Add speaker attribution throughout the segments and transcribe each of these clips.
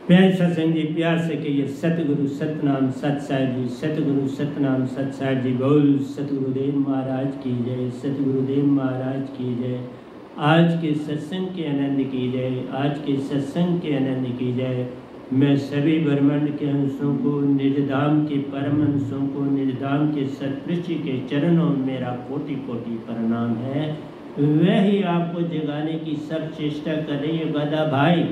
Speaker 1: प्यारे सत्संग जी, प्यार से कहिए सतगुरु सतनाम सत साहिब जी, सतगुरु सतनाम सत साहिब जी। बोल सतगुरुदेव महाराज की जय, सतगुरुदेव महाराज की जय। आज के सत्संग के आनंद की जय, आज के सत्संग के आनंद की जय। मैं सभी ब्रह्मांड के अंशों को, निर्धाम के परम अंशों को, निर्धाम के सतपुरुष के चरणों में मेरा कोटि कोटि प्रणाम है। वह ही आपको जगाने की सब चेष्टा कर रही है। गदा भाई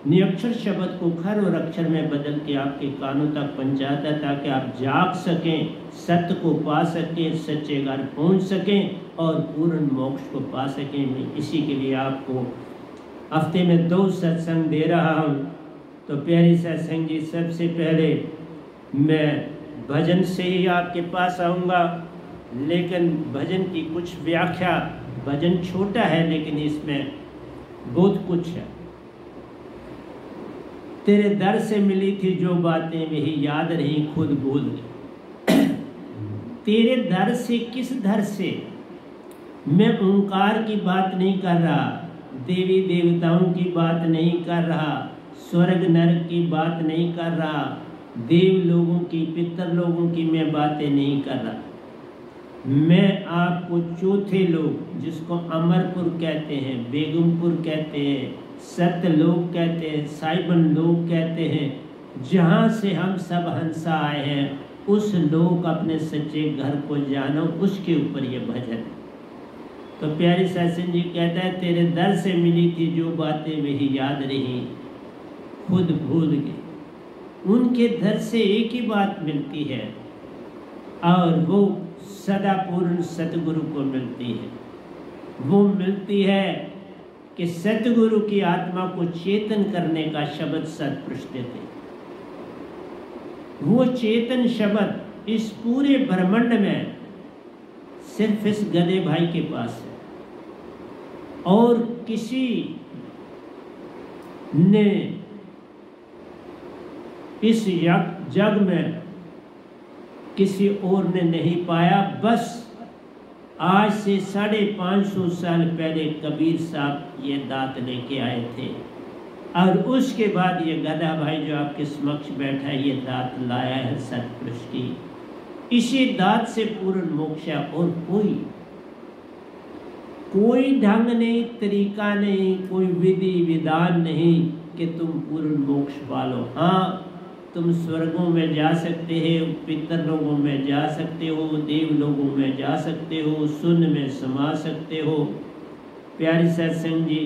Speaker 1: निरक्षर शब्द को खर और अक्षर में बदल के आपके कानों तक पहुंचाता है, ताकि आप जाग सकें, सत्य को पा सकें, सच्चे घर पहुंच सकें और पूर्ण मोक्ष को पा सकें। मैं इसी के लिए आपको हफ्ते में 2 सत्संग दे रहा हूं। तो प्यारी सत्संग जी, सबसे पहले मैं भजन से ही आपके पास आऊँगा, लेकिन भजन की कुछ व्याख्या, भजन छोटा है लेकिन इसमें बहुत कुछ है। तेरे दर से मिली थी जो बातें वही याद रही खुद भूल गई। तेरे दर से, किस दर से? मैं ओंकार की बात नहीं कर रहा, देवी देवताओं की बात नहीं कर रहा, स्वर्ग नरक की बात नहीं कर रहा, देव लोगों की, पितर लोगों की मैं बातें नहीं कर रहा। मैं आपको चौथे लोग, जिसको अमरपुर कहते हैं, बेगमपुर कहते हैं, सत्यलोक कहते हैं, साइबन लोक कहते हैं, जहाँ से हम सब हंसा आए हैं, उस लोक अपने सच्चे घर को जानो, उसके ऊपर ये भजन। तो प्यारी सत्संग जी कहता है, तेरे दर से मिली थी जो बातें वही याद रही खुद भूल गई। उनके दर से एक ही बात मिलती है और वो सदा पूर्ण सतगुरु को मिलती है। वो मिलती है कि सतगुरु की आत्मा को चेतन करने का शब्द सतपुरुष देते। वो चेतन शब्द इस पूरे ब्रह्मांड में सिर्फ इस गधे भाई के पास है, और किसी ने इस जग में किसी और ने नहीं पाया। बस आज से 550 साल पहले कबीर साहब ये दात लेके आए थे, और उसके बाद ये गधा भाई जो आपके समक्ष बैठा है, ये दात लाया है सतपुरुष की। इसी दात से पूर्ण मोक्ष है, और कोई ढंग नहीं, तरीका नहीं, कोई विधि विधान नहीं कि तुम पूर्ण मोक्ष पालो। हाँ, तुम स्वर्गों में जा सकते हो, पितर लोगों में जा सकते हो, देव लोगों में जा सकते हो, शून्य में समा सकते हो। प्यारी सत्संग जी,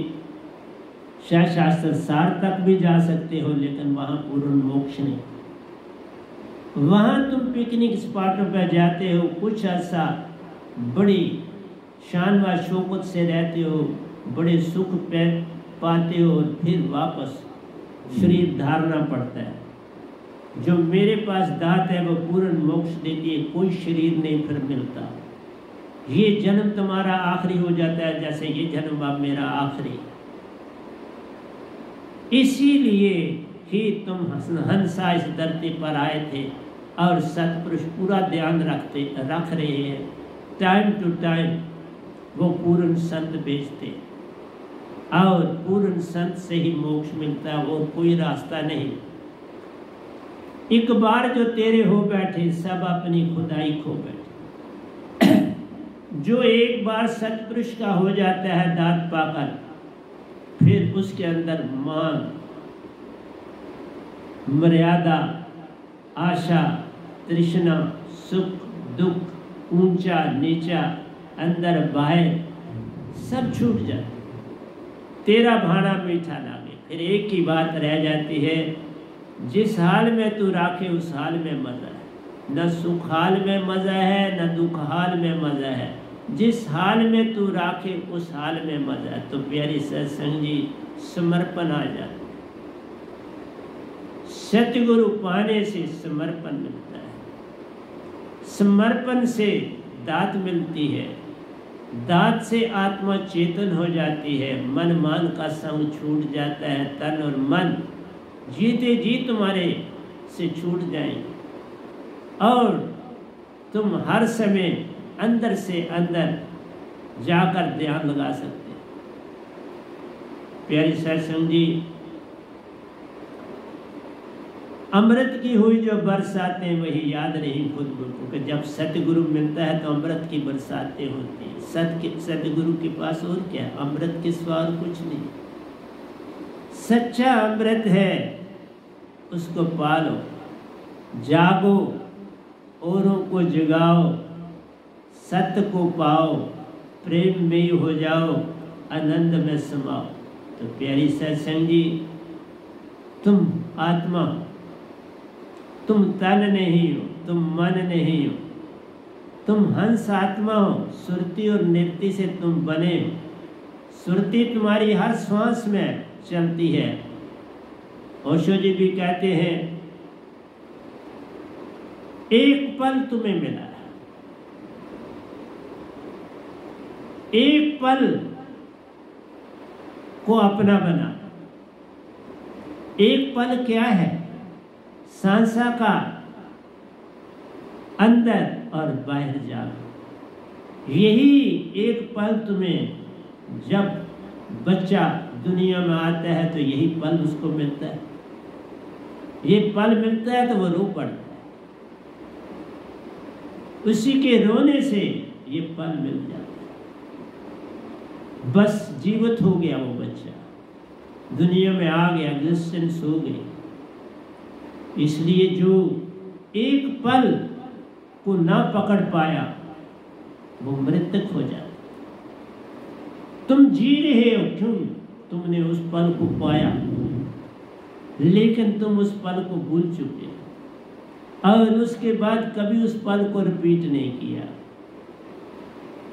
Speaker 1: शास्त्र सार तक भी जा सकते हो, लेकिन वहाँ पूर्ण मोक्ष नहीं। वहाँ तुम पिकनिक स्पॉटों पर जाते हो, कुछ ऐसा बड़ी शान व शौकत से रहते हो, बड़े सुख पाते हो, और फिर वापस शरीर धारना पड़ता है। जो मेरे पास दात है वो पूर्ण मोक्ष देती है, कोई शरीर नहीं फिर मिलता। ये जन्म तुम्हारा आखिरी हो जाता है, जैसे ये जन्म अब मेरा आखिरी। इसीलिए ही तुम हंसा इस धरती पर आए थे, और सतपुरुष पूरा ध्यान रख रहे हैं। टाइम टू टाइम वो पूर्ण संत भेजते, और पूर्ण संत से ही मोक्ष मिलता है, और कोई रास्ता नहीं। एक बार जो तेरे हो बैठे, सब अपनी खुदाई खो बैठे। जो एक बार सतपुरुष का हो जाता है दात पाकर, फिर उसके अंदर मान, मर्यादा, आशा, तृष्णा, सुख दुख, ऊंचा नीचा, अंदर बाहर सब छूट जाए। तेरा भाना मीठा लागे। फिर एक ही बात रह जाती है, जिस हाल में तू राखे उस हाल में मजा है। न सुख हाल में मजा है, न दुख हाल में मजा है। जिस हाल में तू राखे उस हाल में मजा है। तो प्यारी सत्संग जी, समर्पण आ जाता है। सतगुरु पाने से समर्पण मिलता है, समर्पण से दात मिलती है, दात से आत्मा चेतन हो जाती है, मन मान का संग छूट जाता है, तन और मन जीते जी तुम्हारे से छूट जाएंगे, और तुम हर समय अंदर से अंदर जाकर ध्यान लगा सकते हैं। प्यारी सत्संग जी, अमृत की हुई जो बरसातें वही याद रही खुद मुझको कि जब सतगुरु मिलता है तो अमृत की बरसातें होती हैं। सतगुरु के पास और क्या, अमृत के सिवा और कुछ नहीं। सच्चा अमृत है, उसको पालो, जागो, औरों को जगाओ, सत्य को पाओ, प्रेम में हो जाओ, आनंद में समाओ। तो प्यारी सत्संग जी, तुम आत्मा हो, तुम तन नहीं हो, तुम मन नहीं हो, तुम हंस आत्मा हो। सुरती और नृत्य से तुम बने हो। सुरती तुम्हारी हर श्वास में चलती है। ओशो जी भी कहते हैं एक पल तुम्हें मिला है, एक पल को अपना बना। एक पल क्या है? सांसा का अंदर और बाहर जाना। यही एक पल तुम्हें, जब बच्चा दुनिया में आता है तो यही पल उसको मिलता है। ये पल मिलता है तो वो रो पड़ता है, उसी के रोने से ये पल मिल जाता है। बस जीवित हो गया वो बच्चा, दुनिया में आ गया, एग्जिस्टेंस हो गई। इसलिए जो एक पल को ना पकड़ पाया वो मृतक हो जाता। तुम जी रहे हो क्यों? तुमने उस पल को पाया, लेकिन तुम उस पल को भूल चुके और उसके बाद कभी उस पल को रिपीट नहीं किया।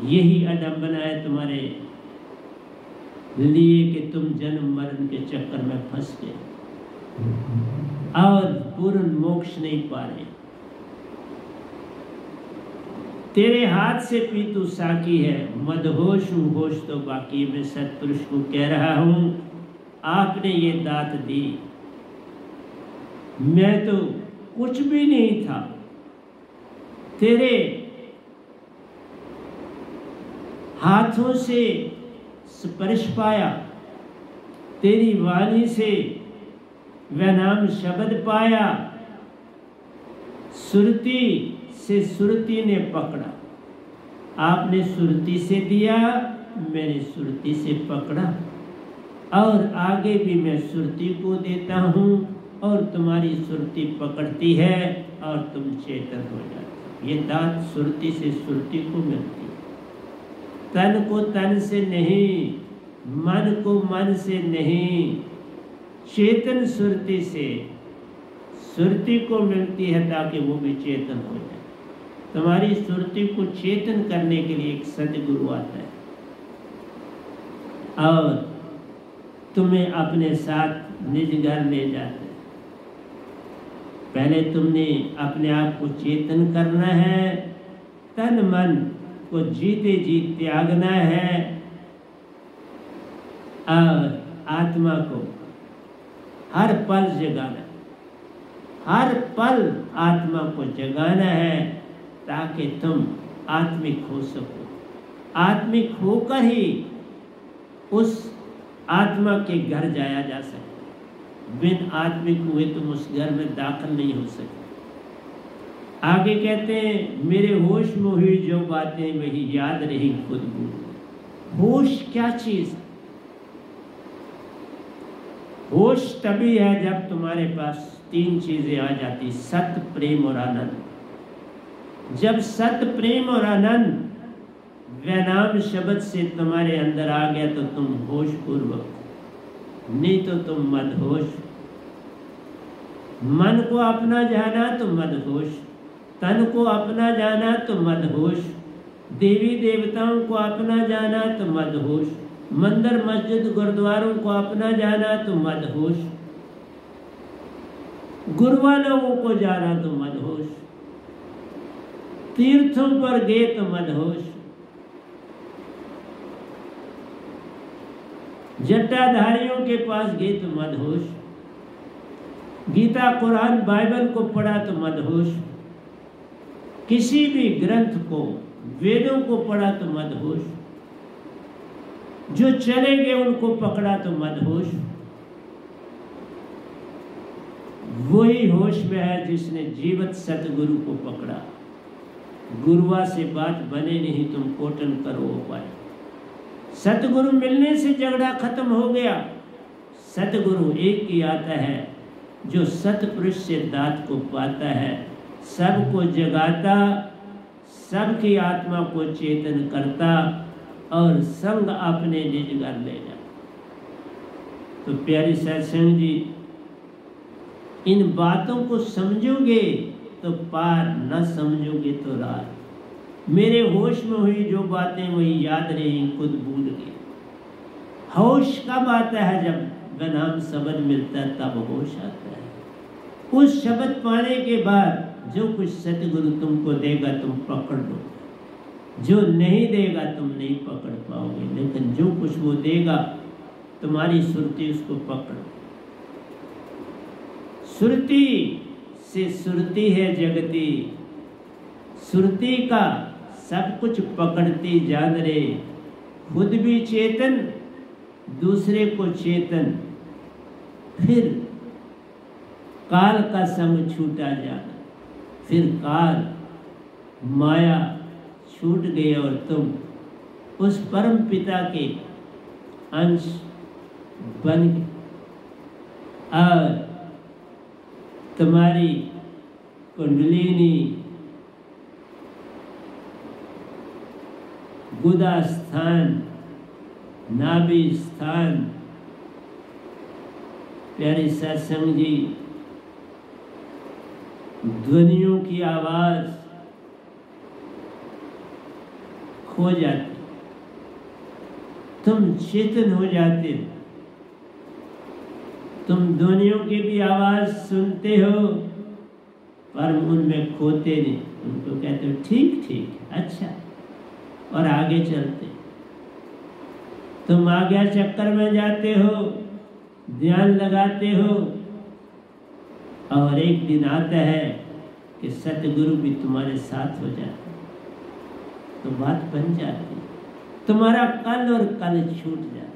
Speaker 1: यही अडंबना है तुम्हारे लिए कि तुम जन्म मरण के चक्कर में फंस गए और पूर्ण मोक्ष नहीं पा रहे। तेरे हाथ से पी तू साकी है, मदहोश हूँ होश तो बाकी। मैं सतपुरुष को कह रहा हूँ, आपने ये दात दी, मैं तो कुछ भी नहीं था। तेरे हाथों से स्पर्श पाया, तेरी वाणी से वह नाम शब्द पाया, सुरती से सुरती ने पकड़ा। आपने सुरती से दिया, मैंने सुरती से पकड़ा, और आगे भी मैं सुरती को देता हूँ और तुम्हारी सुरती पकड़ती है और तुम चेतन हो जाते। ये दात सुरती से सुरती को मिलती है, तन को तन से नहीं, मन को मन से नहीं, चेतन सुरती से सुरती को मिलती है ताकि वो भी चेतन हो जाए। तुम्हारी सुरती को चेतन करने के लिए एक सतगुरु आता है और तुम्हें अपने साथ निज घर ले जाते हैं। पहले तुमने अपने आप को चेतन करना है, तन मन को जीते जी त्यागना है और आत्मा को हर पल जगाना, हर पल आत्मा को जगाना है ताकि तुम आत्मिक हो सको। आत्मिक होकर ही उस आत्मा के घर जाया जा सकता। बिन आत्मिक हुए तुम उस घर में दाखिल नहीं हो सकते। आगे कहते हैं, मेरे होश में हुई जो बातें वही याद रही खुद भूल। होश क्या चीज? होश तभी है जब तुम्हारे पास तीन चीजें आ जाती, सत्य, प्रेम और आनंद। जब सत्य, प्रेम और आनंद वैनाम शब्द से तुम्हारे अंदर आ गया तो तुम होश पूर्वक, नहीं तो तुम मदहोश। मन को अपना जाना तो मदहोश, तन को अपना जाना तो मदहोश, देवी देवताओं को अपना जाना तो मदहोश, मंदिर मस्जिद गुरुद्वारों को अपना जाना तो मदहोश, गुरुवालों को जाना तो मदहोश, तीर्थों पर गए तो मदहोश, जटाधारियों के पास गए तो मदहोश, गीता कुरान बाइबल को पढ़ा तो मदहोश, किसी भी ग्रंथ को वेदों को पढ़ा तो मदहोश, जो चले गए उनको पकड़ा तो मदहोश। वही होश में है जिसने जीवित सतगुरु को पकड़ा। गुरुआ से बात बने नहीं, तुम कोटन करो उपाय। सतगुरु मिलने से झगड़ा खत्म हो गया। सतगुरु एक ही आता है जो सतपुरुष से दात को पाता है, सबको जगाता, सबकी आत्मा को चेतन करता और संग अपने निज घर ले जा। तो प्यारी सत्संग जी, इन बातों को समझोगे तो पार, न समझोगे तो रात। मेरे होश में हुई जो बातें वही याद रही, खुद भूल गए। होश कब आता है? जब बनाम शब्द मिलता है तब होश आता है। उस शब्द पाने के बाद जो कुछ सतगुरु तुमको देगा तुम पकड़ लो, जो नहीं देगा तुम नहीं पकड़ पाओगे। लेकिन जो कुछ वो देगा तुम्हारी सुरती उसको पकड़। सुरती से सुरती है जगती, सुरती का सब कुछ पकड़ती जान रे। खुद भी चेतन, दूसरे को चेतन, फिर काल का संग छूटा जाना। फिर काल माया छूट गई और तुम उस परम पिता के अंश बन गए। और तुम्हारी कुंडलिनी गुदा स्थान, नाभि स्थान, प्यारी सत्संग जी, ध्वनियों की आवाज खो जाती, तुम चेतन हो जाते, तुम ध्वनियों की भी आवाज सुनते हो पर उनमें खोते नहीं। उनको कहते हो ठीक ठीक, अच्छा, और आगे चलते। तुम आज्ञा चक्कर में जाते हो, ध्यान लगाते हो, और एक दिन आता है कि सतगुरु भी तुम्हारे साथ हो जाते, तो बात बन जाती, तुम्हारा कल और कल छूट जाता है।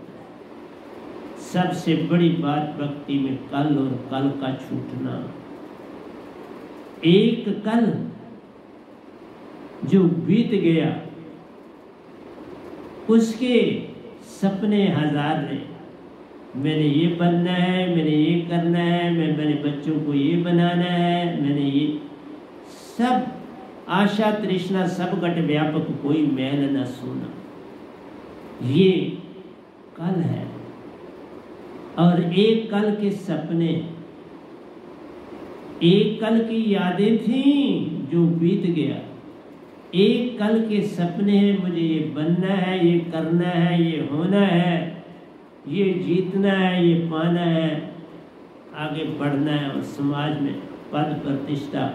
Speaker 1: सबसे बड़ी बात भक्ति में कल और कल का छूटना। एक कल जो बीत गया उसके सपने हजार रहे। मैंने ये बनना है, मैंने ये करना है, मैं मेरे बच्चों को ये बनाना है, मैंने ये सब आशा तृष्णा सब घट व्यापक, कोई मैल न सोना। ये कल है। और एक कल के सपने, एक कल की यादें थीं जो बीत गया। एक कल के सपने हैं, मुझे ये बनना है, ये करना है, ये होना है, ये जीतना है, ये पाना है, आगे बढ़ना है और समाज में पद प्रतिष्ठा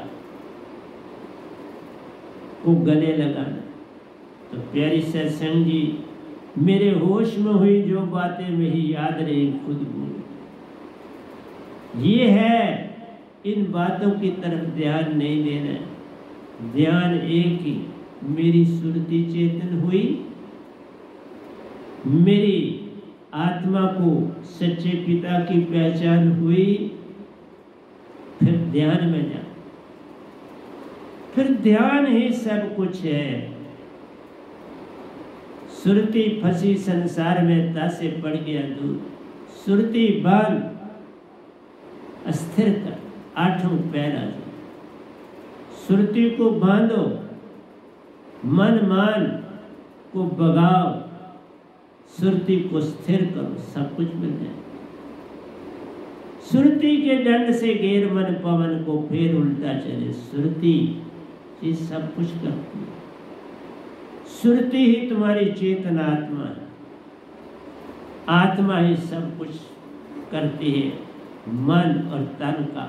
Speaker 1: को गले लगाना। तो प्यारी सत्संग जी, मेरे होश में हुई जो बातें मेरी याद रही, खुद भूल। ये है, इन बातों की तरफ ध्यान नहीं देना है। ध्यान एक ही, मेरी सुरती चेतन हुई, मेरी आत्मा को सच्चे पिता की पहचान हुई, फिर ध्यान में जा। फिर ध्यान ही सब कुछ है। सुरती फंसी संसार में, तासे पड़ गया दूर। सुरती बांध, अस्थिर कर, आठों पैर आ जाओ। सुरती को बांधो, मन मान को भगाओ, सुरती को स्थिर करो, सब कुछ मिल जाए। सुरती के दंड से घेर मन पवन को, फिर उल्टा चले। सुरती ये सब कुछ करती है। सुरती ही तुम्हारी चेतन आत्मा है। आत्मा ही सब कुछ करती है। मन और तन का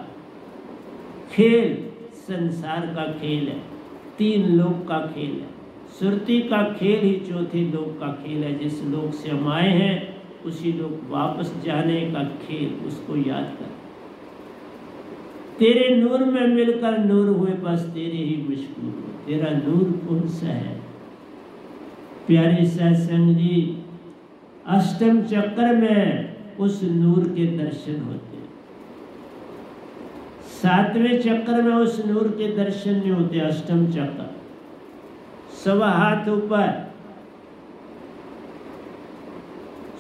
Speaker 1: खेल संसार का खेल है, तीन लोक का खेल है। सुरती का खेल ही चौथे लोक का खेल है। जिस लोक से हम आए हैं उसी लोक वापस जाने का खेल, उसको याद कर। तेरे नूर में मिलकर नूर हुए, बस तेरे ही मशहूर हो। तेरा नूर कौन सा है? प्यारे सत्संग जी, अष्टम चक्र में उस नूर के दर्शन होते हैं। 7वें चक्कर में उस नूर के दर्शन नहीं होते। अष्टम चक्कर, 1.25 हाथ ऊपर,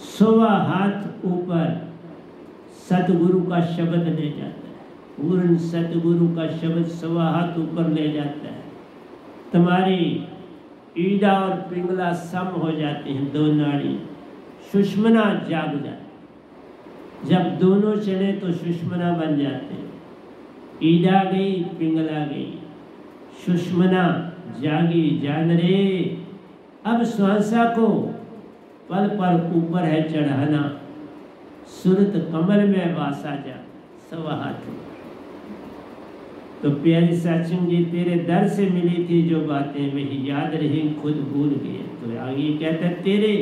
Speaker 1: 1.25 हाथ ऊपर सतगुरु का शब्द ले जाता है। पूर्ण सतगुरु का शब्द 1.25 हाथ ऊपर ले जाता है। तुम्हारी ईड़ा और पिंगला सम हो जाते हैं, 2 नाड़ी। सुषमना जाग जाए। जब दोनों चले तो सुषमना बन जाते हैं। ईड़ा गई, पिंगला गई, सुषमना जागी। जान रे अब श्वासा को पल पल ऊपर है चढ़ाना। सुरत कमल में वासा जा, 1.25 हाथ। तो प्यारी सत्संग जी, तेरे दर से मिली थी जो बातें वही याद रही खुद भूल गए। तो आगे कहते हैं, तेरे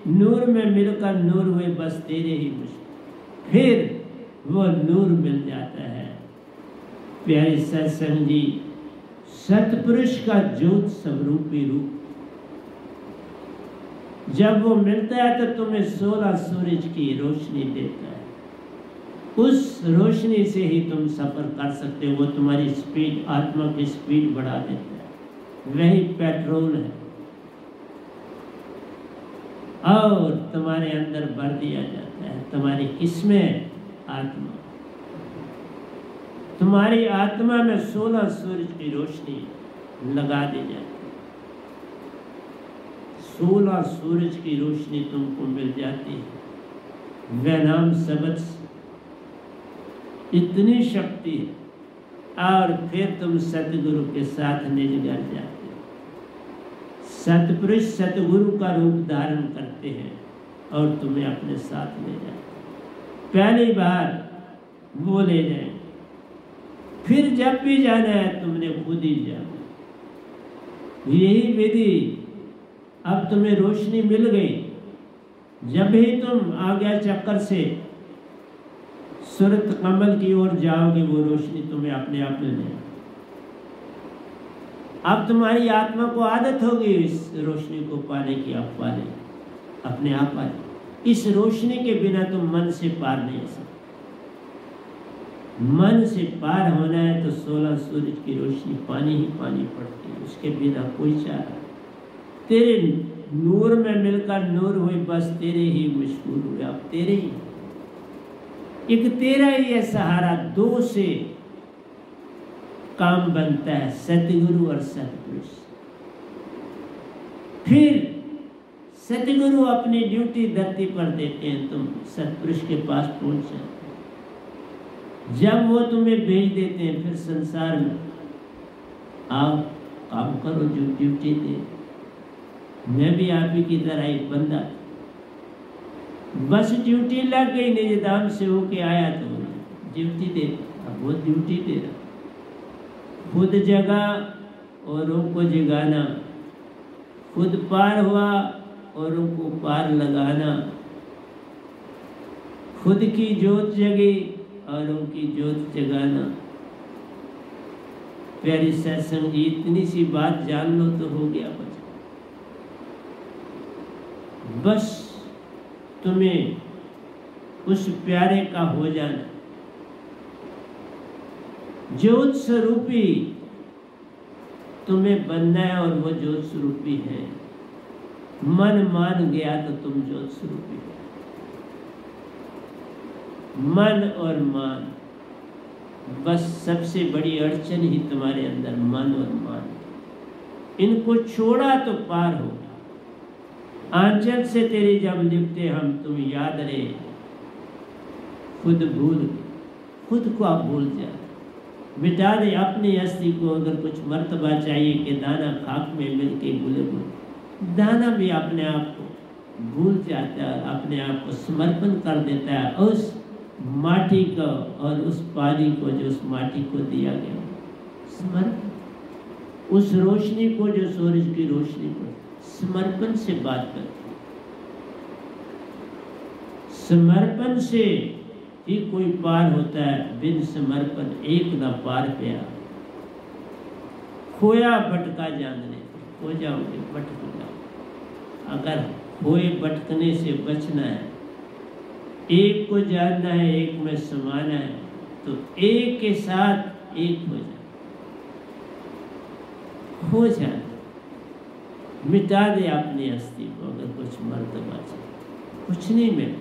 Speaker 1: नूर में मिलकर नूर हुए बस तेरे ही मुझ। फिर वो नूर मिल जाता है। प्यारी सत्संग जी, सतपुरुष का ज्योत स्वरूपी रूप जब वो मिलता है तो तुम्हें 16 सूरज की रोशनी देता है। उस रोशनी से ही तुम सफर कर सकते हो। वो तुम्हारी स्पीड, आत्मा की स्पीड बढ़ा देता है। वही पेट्रोल है और तुम्हारे अंदर भर दिया जाता है। तुम्हारी किसमें? आत्मा। तुम्हारी आत्मा में 16 सूरज की रोशनी लगा दी जाती है। 16 सूरज की रोशनी तुमको मिल जाती है। वह नाम शब्द इतनी शक्ति है। और फिर तुम सतगुरु के साथ निजगर जाते हो। सतपुरुष सतगुरु का रूप धारण करते हैं और तुम्हें अपने साथ ले जाते हैं। पहली बार वो ले जाए, फिर जब भी जाना है तुमने खुद ही जाना। यही विधि, अब तुम्हें रोशनी मिल गई। जब भी तुम आज्ञा चक्कर से सुरत कमल की ओर जाओगे, वो रोशनी तुम्हें अपने आप मिल जाएगी। अब तुम्हारी आत्मा को आदत होगी इस रोशनी को पाने की। आप पाले, अपने आप पाले। इस रोशनी के बिना तुम मन से पार नहीं हो सकते। मन से पार होना है तो 16 सूरज की रोशनी पानी ही पानी पड़ती है। उसके बिना कोई चारा। तेरे नूर में मिलकर नूर हुई बस तेरे ही मशहूर हुए। अब तेरे ही, एक तेरा ही है सहारा। 2 से काम बनता है, सतगुरु और सतपुरुष। फिर सतगुरु अपनी ड्यूटी धरती पर देते हैं, तुम सतपुरुष के पास पहुंच जाते। जब वो तुम्हें भेज देते हैं, फिर संसार में आओ काम करो जो ड्यूटी दे। मैं भी आप ही की तरह एक बंदा, बस ड्यूटी लग गई, निजधाम से होके आया तो ड्यूटी दे। अब वो ड्यूटी दे रहा, खुद जगा औरों को जगाना, खुद पार हुआ औरों को पार लगाना, खुद की ज्योत जगी औरों की ज्योत जगाना। प्यारी सत्संग जी, इतनी सी बात जान लो तो हो गया बस। बस तुम्हें उस प्यारे का हो जाना। ज्योत स्वरूपी तुम्हें बनना है और वो ज्योत स्वरूपी है। मन मान गया तो तुम ज्योत स्वरूपी हो। मन और मान, बस सबसे बड़ी अड़चन ही तुम्हारे अंदर मन और मान। इनको छोड़ा तो पार होगा। आंचल से तेरी जब लिपटे हम, तुम याद रहे खुद भूल, खुद को आप भूल जाए। मिटा दे अपनी अस्थि को। अगर कुछ मर्तबा चाहिए कि दाना खाक में मिलके गुले गुले, दाना भी अपने आप को भूल जाता है, अपने आप को समर्पण कर देता है उस माटी को और उस पानी को जो उस माटी को दिया गया। समर्पण, उस रोशनी को जो सूरज की रोशनी को समर्पण से बात करती। समर्पण से ही कोई पार होता है। बिन समर्पण एक न पार पाया। खोया भटका जानने, खो जाओगे, भटक जाओ। अगर खोए भटकने से बचना है, एक को जानना है, एक में समाना है, तो एक के साथ एक हो जाए, मिटा दे अपनी हस्ती को अगर कुछ मर्तबा चाहिए। कुछ नहीं मैं,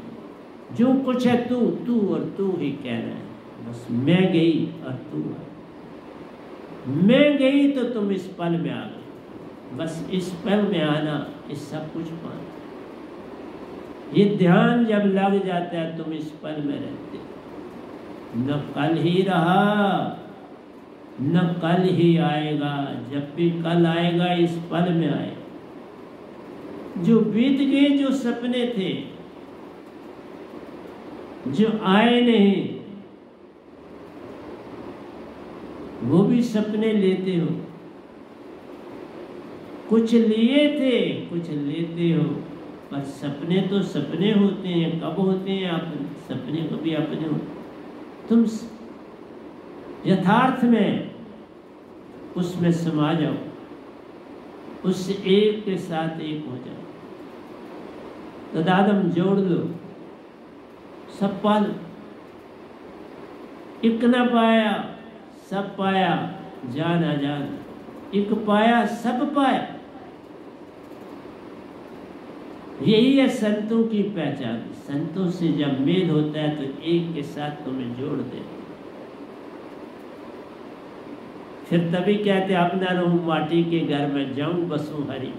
Speaker 1: जो कुछ है तू, तू और तू ही कहना है। बस मैं गई और तू आई। मैं गई तो तुम इस पल में आ गए। बस इस पल में आना, इस सब कुछ पाना। ये ध्यान जब लग जाता है तुम इस पल में रहते, न कल ही रहा न कल ही आएगा। जब भी कल आएगा इस पल में आएगा। जो बीत गए, जो सपने थे, जो आए नहीं, वो भी सपने लेते हो। कुछ लिए थे, कुछ लेते हो, पर सपने तो सपने होते हैं। कब होते हैं अपने सपने? कभी अपने हो। तुम यथार्थ में उसमें समा जाओ, उससे एक के साथ एक हो जाओ। तदादम जोड़ लो, सब पा लो। एक न पाया सब पाया, जान अजान। एक पाया सब पाया। यही है संतों की पहचान। संतों से जब मेल होता है तो एक के साथ तुम्हें जोड़ दे। फिर तभी कहते अपना रहूं माटी के घर में, जाऊं बसूं हरी।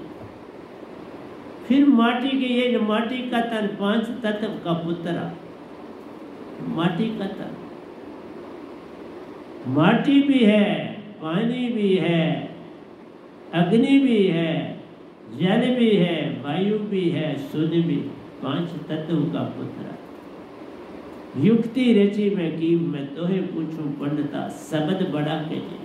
Speaker 1: फिर माटी के, ये माटी का तन, 5 तत्व का पुत्रा, माटी का तन। माटी भी है, पानी भी है, अग्नि भी है, जल भी है, वायु भी है, सूर्य भी। 5 तत्व का पुत्रा। युक्ति रची मैं की, मैं तोहे पूछूं पंडिता, शब्द बड़ा के लिए।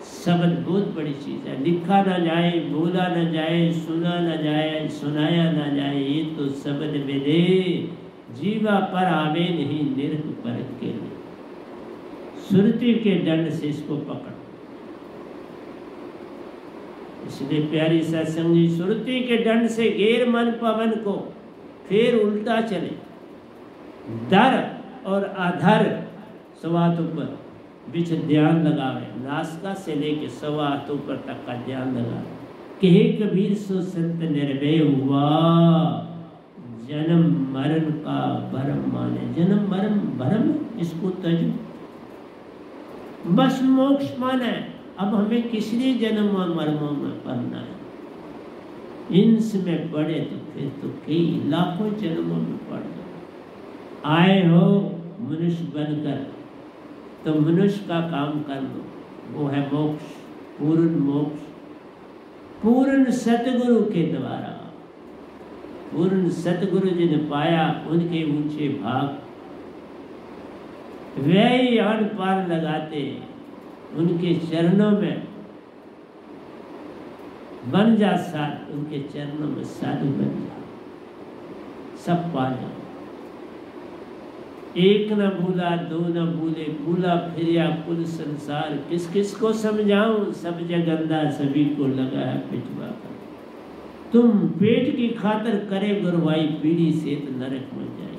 Speaker 1: शब्द बहुत बड़ी चीज है। लिखा ना जाए, बोला ना जाए, सुना ना जाए, सुनाया ना जाए, ये तो शब्द वेदे। जीवा पर आवे नहीं निर्क पर के लिए। सुरती के दंड से इसको पकड़। इसलिए प्यारी सत्संगी, सुरती के दंड से घेर मन पवन को, फिर उल्टा चले। दर और अधर सवातों पर बीच ध्यान लगावे। नासिका से लेके सवा हाथों पर तक का ध्यान लगावे। कहे कबीर सो संत निर्भय हुआ, जन्म मरण का भरम माने। जन्म मरण भरम, इसको तजो, बस मोक्ष माना है। अब हमें किस लिए जन्म और मरणों में पढ़ना है? इनमें पढ़े तो फिर तो कई लाखों जन्मों में पढ़ दो। आए हो मनुष्य बनकर तो मनुष्य का काम कर दो, वो है मोक्ष, पूर्ण मोक्ष। पूर्ण सतगुरु के द्वारा, पूर्ण सतगुरु जिन्हें पाया उनके ऊंचे भाग, वे ही आन पार लगाते। उनके चरणों में बन जा साथ, उनके चरणों में साधु बन जा, सब पा जाओ। एक न भूला दो न भूले, भूला फिरिया कुल संसार। किस किस को समझाऊं, सब जगंदा सभी को लगा है पिछवा कर। तुम पेट की खातर करे गुरवाई, पीढ़ी से तो नरक में जाए।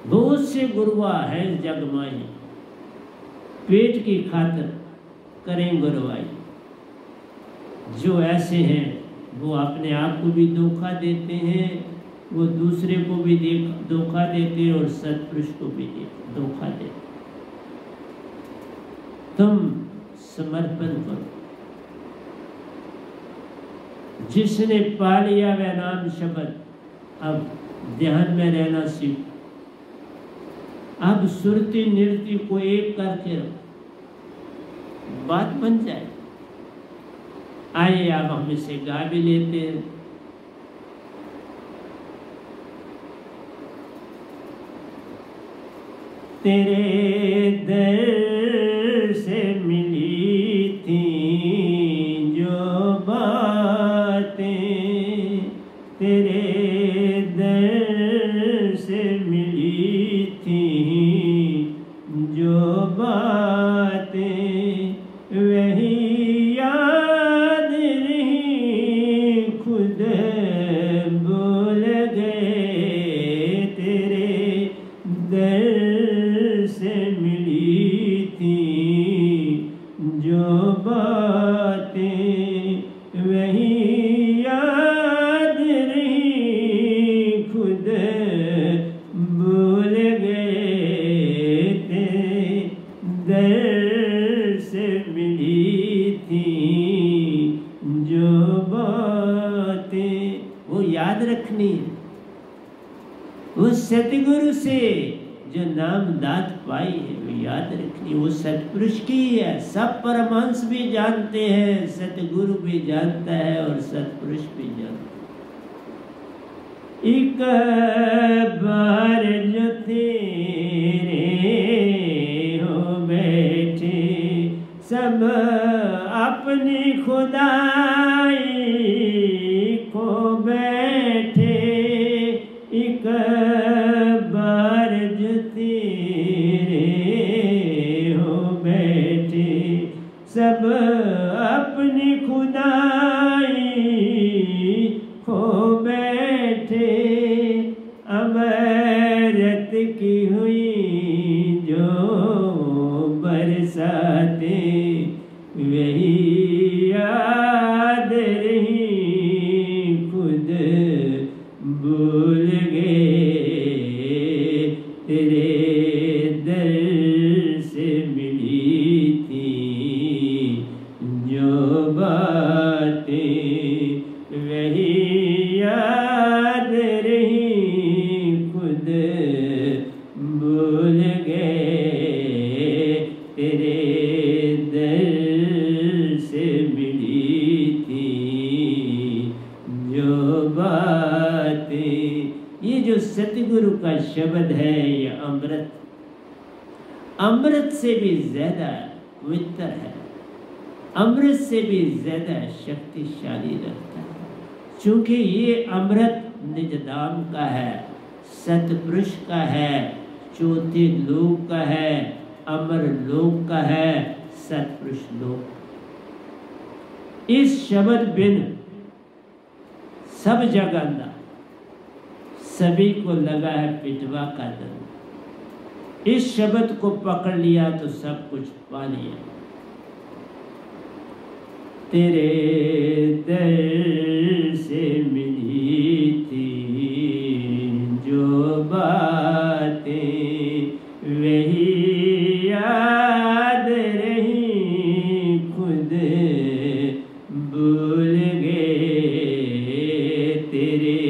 Speaker 1: बहुत से गुरवा है जग माई, पेट की खातर करें गुरवाई। जो ऐसे हैं वो अपने आप को भी धोखा देते हैं, वो दूसरे को भी धोखा देते हैं और सत्पुरुष को भी धोखा देते। तुम समर्पण करो। जिसने पा लिया वह नाम शब्द, अब ध्यान में रहना सीखो। अब सुरती नृत्य को एक करके रहो, बात बन जाए। आइए अब हम इसे गा भी लेते हैं। तेरे दर से मिली थी जो बातें, तेरे दर से मिली थी जो बातें, वही याद नहीं खुद भूल गए। तेरे दर से मिली थी जो बातें वही याद रही, खुद भूल गए थे, दर से मिली थी जो बातें, वो याद रखनी है। उस सतगुरु से जो नाम दात पाई है वो याद रखनी, वो सतपुरुष की है। सब परमहंस भी जानते हैं, सतगुरु भी जानता है और सतपुरुष भी जानता है। एक बार जो तेरे हो बैठे सब अपनी खुदाई को बैठे, एक बार जो तेरे हो बैठे सब अपनी खुदाई खो बैठे, अमृत की हुई जो बरसाते वही याद रही, खुद भूल गए, तेरे दर से मिली थी जो बातें वही याद रही, खुद भूल गए, तेरे दर से मिली थी जो बातें। ये जो सतगुरु का शब्द है ये अमृत, अमृत से भी ज्यादा पवित्र है, अमृत से भी ज्यादा शक्तिशाली रहता है, क्योंकि ये अमृत निजधाम का है, सतपुरुष का है, चौथे लोक का है, अमर लोक का है, सतपुरुष लोक। इस शब्द बिन सब जगह सभी को लगा है पिटवा का दर्द, इस शब्द को पकड़ लिया तो सब कुछ पा लिया। तेरे दर से मिली थी जो बातें वही याद रही, खुद भूल गए, तेरे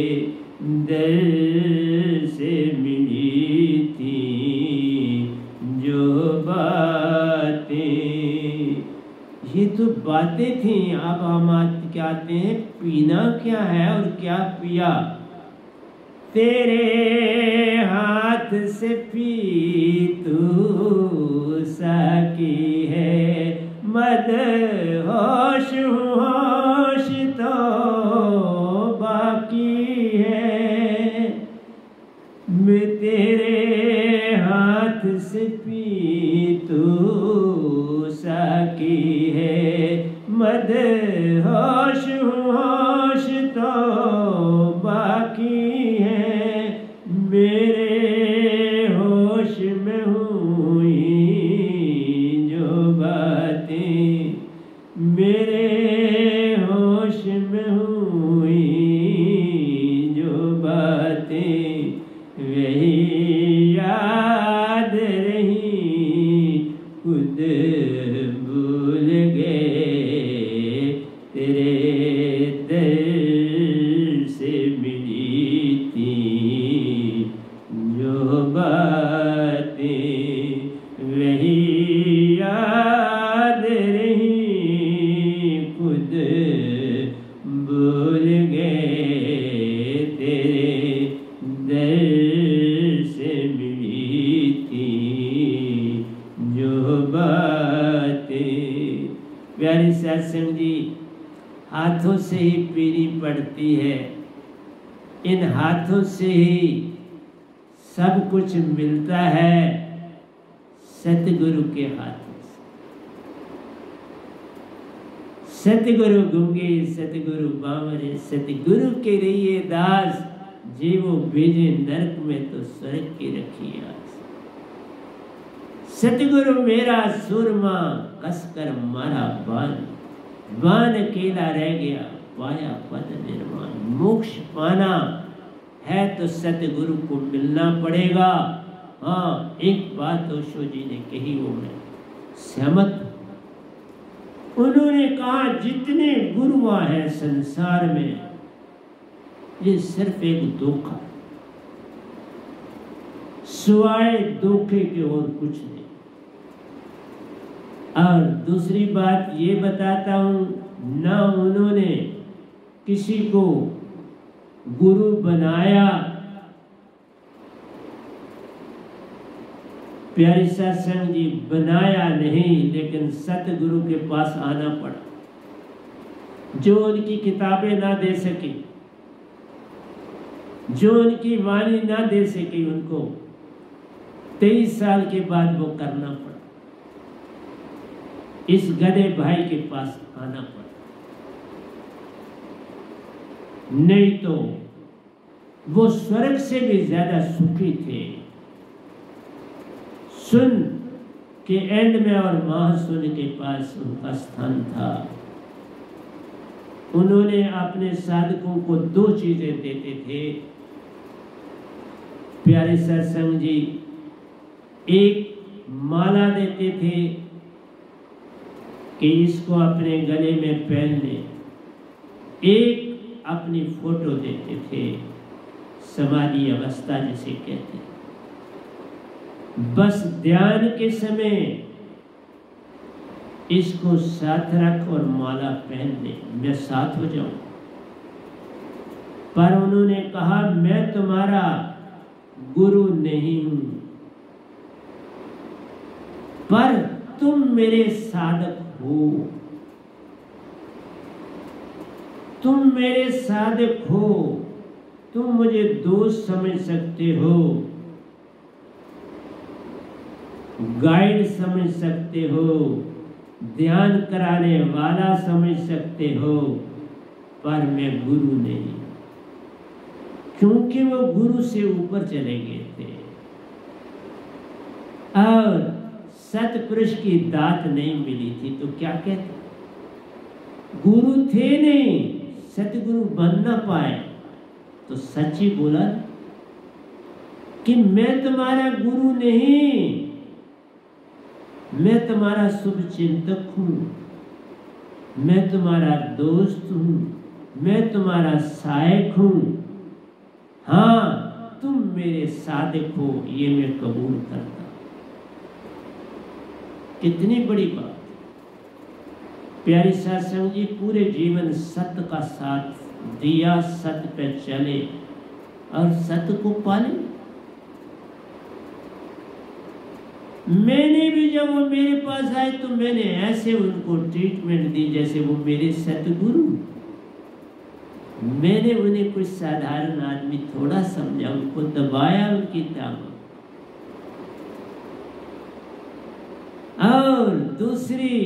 Speaker 1: दर से मिली थी जो बातें। ये तो बातें थी, अब हम क्या आते हैं, पीना क्या है और क्या पिया। तेरे हाथ से पी तू साकी है, मद होश होश तो बाकी है, मैं तेरे हाथ से पी तू साकी है, मद होश होश तो बाकी है, मेरे होश में हुई जो बातें, मेरे होश में हुई जो बातें वही याद रही, खुद भूल गए, तेरे दर से मिली थी जो बातें वही याद रही, खुद भूल गए, तेरे दर से मिली थी जो बातें। प्यारे सत्संग जी, हाथों से ही पीनी पड़ती है, इन हाथों से ही सब कुछ मिलता है, सतगुरु के हाथों से। सतगुरु गूंगे सतगुरु बावरे, सतगुरु के रहिए दास, जीवो भेजे नरक में तो स्वर्ग की रखी आस। सतगुरु मेरा सुरमा कसकर मारा बान, बान अकेला रह गया पाया पद निर्माण। मोक्ष पाना है तो सतगुरु को मिलना पड़ेगा। हाँ, एक बात ओशो जी ने कही वो मैं सहमत। उन्होंने कहा जितने गुरुआ हैं संसार में, ये सिर्फ एक धोखा, सिवाय धोखे के और कुछ नहीं। और दूसरी बात ये बताता हूं, ना उन्होंने किसी को गुरु बनाया। प्यारी सत्संग जी, बनाया नहीं, लेकिन सतगुरु के पास आना पड़ा। जो उनकी किताबें ना दे सकी, जो उनकी वाणी ना दे सकी, उनको 23 साल के बाद वो करना पड़ा। इस गधे भाई के पास आना पड़ा, नहीं तो वो स्वर्ग से भी ज्यादा सुखी थे। सुन के एंड में और महासुन के पास उनका स्थान था। उन्होंने अपने साधकों को 2 चीजें देते थे प्यारे सत्संग जी। एक माला देते थे कि इसको अपने गले में पहन ले, एक अपनी फोटो देते थे, समाधि अवस्था जिसे कहते हैं। बस ध्यान के समय इसको साथ रख और माला पहन ले, मैं साथ हो जाऊं। पर उन्होंने कहा मैं तुम्हारा गुरु नहीं हूं, पर तुम मेरे साधक हो। तुम मेरे साधक हो, तुम मुझे दोस्त समझ सकते हो, गाइड समझ सकते हो, ध्यान कराने वाला समझ सकते हो, पर मैं गुरु नहीं। क्योंकि वो गुरु से ऊपर चले गए थे और सतपुरुष की दात नहीं मिली थी, तो क्या कहते, गुरु थे नहीं, सतगुरु बन ना पाए, तो सच्ची बोला कि मैं तुम्हारा गुरु नहीं, मैं तुम्हारा शुभ चिंतक हूं, मैं तुम्हारा दोस्त हूं, मैं तुम्हारा सहायक हूं। हाँ, तुम मेरे साधक हो, ये मैं कबूल करता। कितनी बड़ी बात। प्यारी सत्संग जी, पूरे जीवन सत्य का साथ दिया, सत्य पे चले और सत्य को पाले। मैंने भी जब वो मेरे पास आए तो मैंने ऐसे उनको ट्रीटमेंट दी जैसे वो मेरे सतगुरु। मैंने उन्हें कुछ साधारण आदमी थोड़ा समझा, उनको दबाया उनकी ताकत। और दूसरी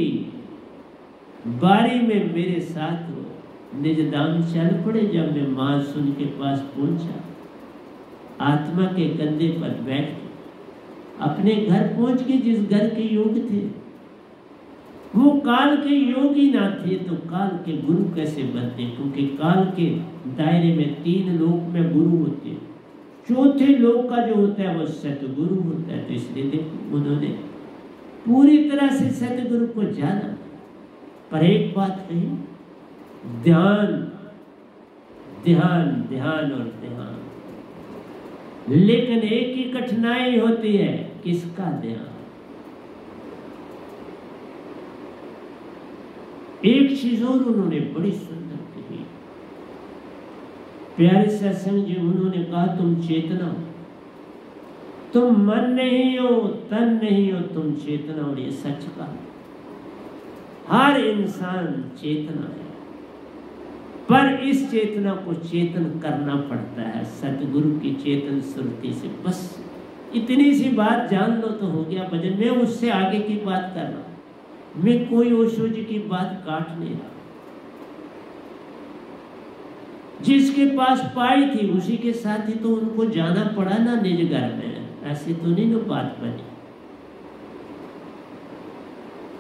Speaker 1: बारी में मेरे साथ वो निजदाम चल पड़े। जब मैं महासुन के पास पहुंचा, आत्मा के कंधे पर बैठ अपने घर पहुंच के, जिस घर के योग थे, वो काल के योगी ना थे तो काल के गुरु कैसे बनते? क्योंकि काल के दायरे में 3 लोक में गुरु होते हैं, चौथे लोक का जो होता है वो सतगुरु होता है। तो इसलिए देखो, उन्होंने पूरी तरह से सतगुरु को जाना। पर एक बात कही, ध्यान ध्यान ध्यान और ध्यान। लेकिन एक ही कठिनाई होती है, किसका ध्यान? एक चीज और उन्होंने बड़ी सुंदर कही, प्यारे सत्संग जी, उन्होंने कहा तुम चेतना हो, तुम मन नहीं हो, तन नहीं हो, तुम चेतना। और ये सच का, हर इंसान चेतना है, पर इस चेतना को चेतन करना पड़ता है सतगुरु की चेतन सुरती से। बस इतनी सी बात जान लो तो हो गया भजन। मैं उससे आगे की बात कर रहा हूं, मैं कोई ओशो जी की बात काट नहीं रहा। जिसके पास पाई थी उसी के साथ ही तो उनको जाना पड़ा ना निज घर में। ऐसे तो नहीं ना बात बनी।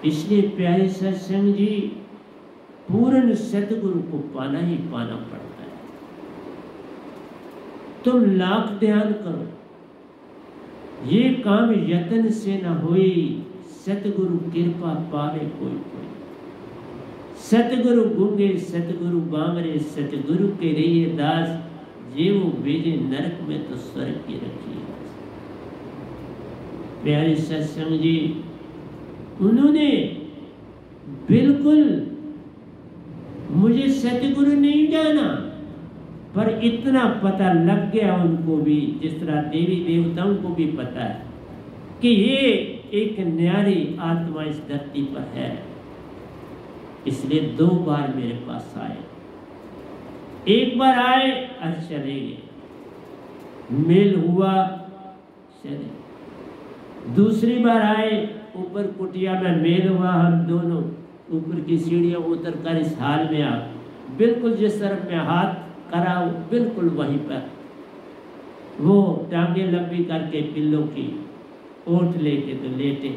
Speaker 1: इसलिए प्यारे सत्संग जी, पूर्ण सतगुरु को पाना ही पाना पड़ता है। तुम लाख ध्यान करो, ये काम यत्न से न होई, सतगुरु कृपा पावे कोई कोई। सतगुरु गूंगे सतगुरु बामरे, सतगुरु के रहिए दास, जे वो भेजे नरक में तो स्वर्ग की रखिए। प्यारे सत्संग जी, उन्होंने बिल्कुल मुझे सतगुरु नहीं जाना, पर इतना पता लग गया उनको भी, जिस तरह देवी देवताओं को भी पता है कि ये एक न्यारी आत्मा इस धरती पर है। इसलिए 2 बार मेरे पास आए। एक बार आए और चले गए, मेल हुआ चले। दूसरी बार आए, ऊपर कुटिया में मेल हुआ, हम दोनों ऊपर की सीढ़ियां उतर कर इस हाल में आ, बिल्कुल जिस तरफ में हाथ करा बिल्कुल वहीं पर वो टांगे लंबी करके पिल्लों की ओट लेके तो लेटे,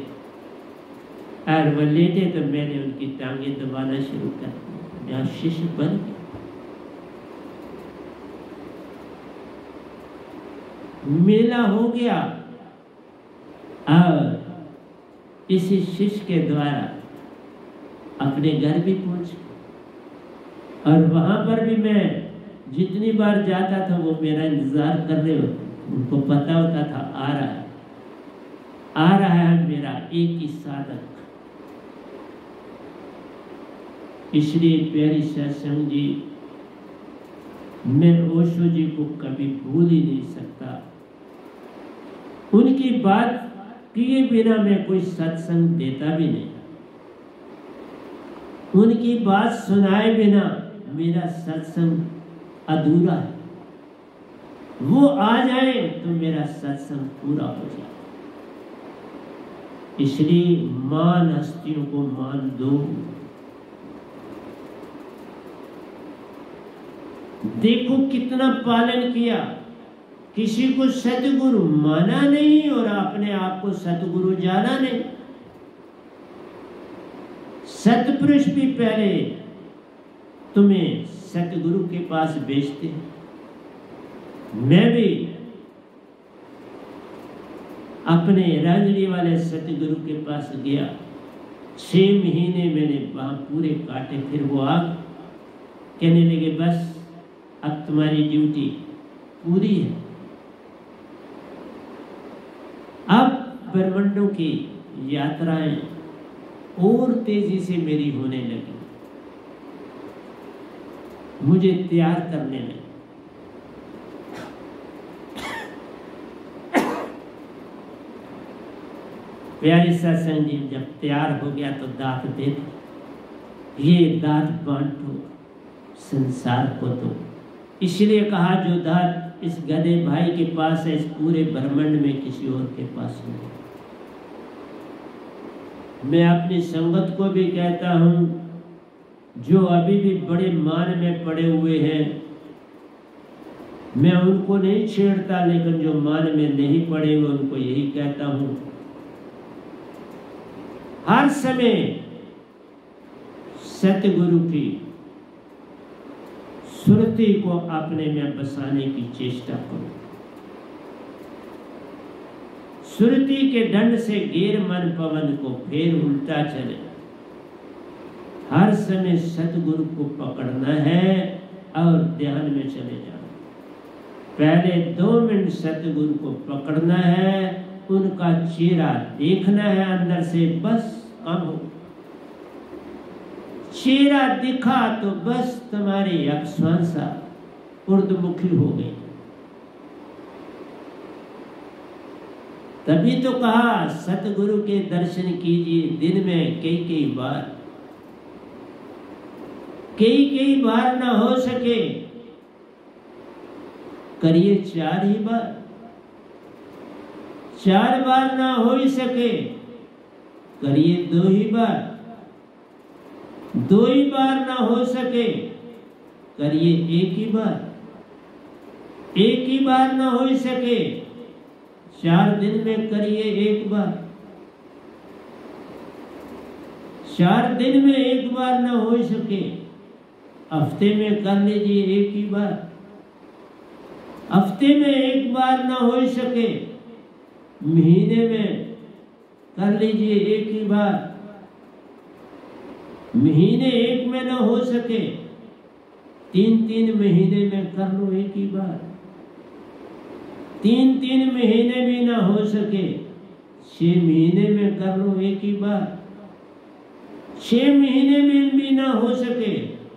Speaker 1: और वो लेटे तो मैंने उनकी टांगे दबाना शुरू कर दी। मेरा शिष्य बन गया। मेला हो गया और इसी शिष्य के द्वारा अपने घर भी पहुंचे, और वहां पर भी मैं जितनी बार जाता था वो मेरा इंतजार कर रहे होते। उनको पता होता था आ रहा है मेरा एक ही साधक। इसलिए प्यारी सत्संग जी, मैं ओशो जी को कभी भूल ही नहीं सकता। उनकी बात किए बिना मैं कोई सत्संग देता भी नहीं, उनकी बात सुनाए बिना मेरा सत्संग अधूरा है। वो आ जाए तो मेरा सत्संग पूरा हो जाए। इसलिए मान हस्तियों को मान दो। देखो कितना पालन किया, किसी को सतगुरु माना नहीं और अपने आप को सतगुरु जाना नहीं। सतपुरुष भी पहले तुम्हें सतगुरु के पास भेजते हैं। मैं भी अपने रांझणी वाले सतगुरु के पास गया, 6 महीने मैंने वहां पूरे काटे। फिर वो आ कहने लगे बस अब तुम्हारी ड्यूटी पूरी है। अब ब्रह्मांडों की यात्राएं और तेजी से मेरी होने लगी, मुझे तैयार करने लगे। प्यारी सत्संग जी, जब तैयार हो गया तो दांत दे दो, ये दांत बांटो संसार को दो। इसलिए कहा जो दांत इस गधे भाई के पास है, इस पूरे ब्रह्मांड में किसी और के पास नहीं। मैं अपनी संगत को भी कहता हूं, जो अभी भी बड़े मान में पड़े हुए हैं, मैं उनको नहीं छेड़ता, लेकिन जो मान में नहीं पड़े हुए उनको यही कहता हूं, हर समय सतगुरु की सुरती को अपने में बसाने की चेष्टा करो। सुरती के दंड से घेर मन पवन को, फेर उल्टा चले। हर समय सतगुरु को पकड़ना है और ध्यान में चले जाना। पहले 2 मिनट सतगुरु को पकड़ना है, उनका चेहरा देखना है अंदर से, बस काम हो। चेहरा दिखा तो बस तुम्हारी अक्षांशा उर्दमुखी हो गई। तभी तो कहा सतगुरु के दर्शन कीजिए दिन में कई बार। कई बार ना हो सके करिए 4 ही बार। 4 बार ना हो ही सके करिए 2 ही बार। 2 ही बार ना हो सके करिए 1 ही बार। 1 ही बार ना हो सके 4 दिन में करिए 1 बार। 4 दिन में एक बार ना हो सके, हफ्ते में कर लीजिए एक ही बार। हफ्ते में एक बार ना हो सके, महीने में कर लीजिए एक ही बार। महीने एक में ना हो सके, 3-3 महीने में कर लो एक ही बार। 3-3 महीने भी ना हो सके, 6 महीने में कर लो एक ही बार। 6 महीने में भी ना हो सके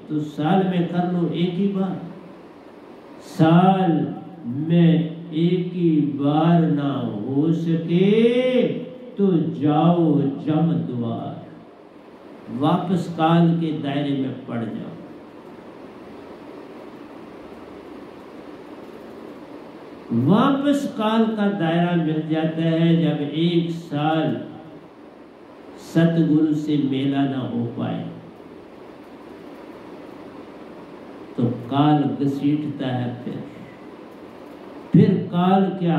Speaker 1: तो साल में कर लो एक ही बार। साल में एक ही बार ना हो सके तो जाओ जम द्वार, वापस काल के दायरे में पड़ जाओ। वापस काल का दायरा मिल जाता है जब 1 साल सतगुरु से मेला ना हो पाए तो काल घसीटता है। फिर काल क्या,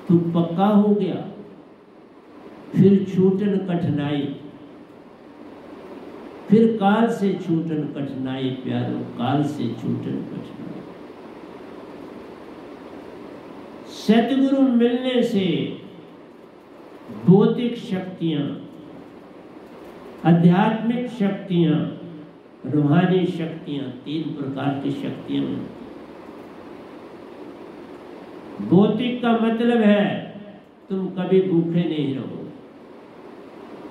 Speaker 1: तू पक्का हो गया, फिर छूटन कठिनाई, फिर काल से छूटन कठिनाई प्यारो, काल से छूटन कठिनाई। सतगुरु मिलने से भौतिक शक्तियां, आध्यात्मिक शक्तियां, रूहानी शक्तियां, 3 प्रकार की शक्तियां मिलती। भौतिक का मतलब है तुम कभी भूखे नहीं रहोगे,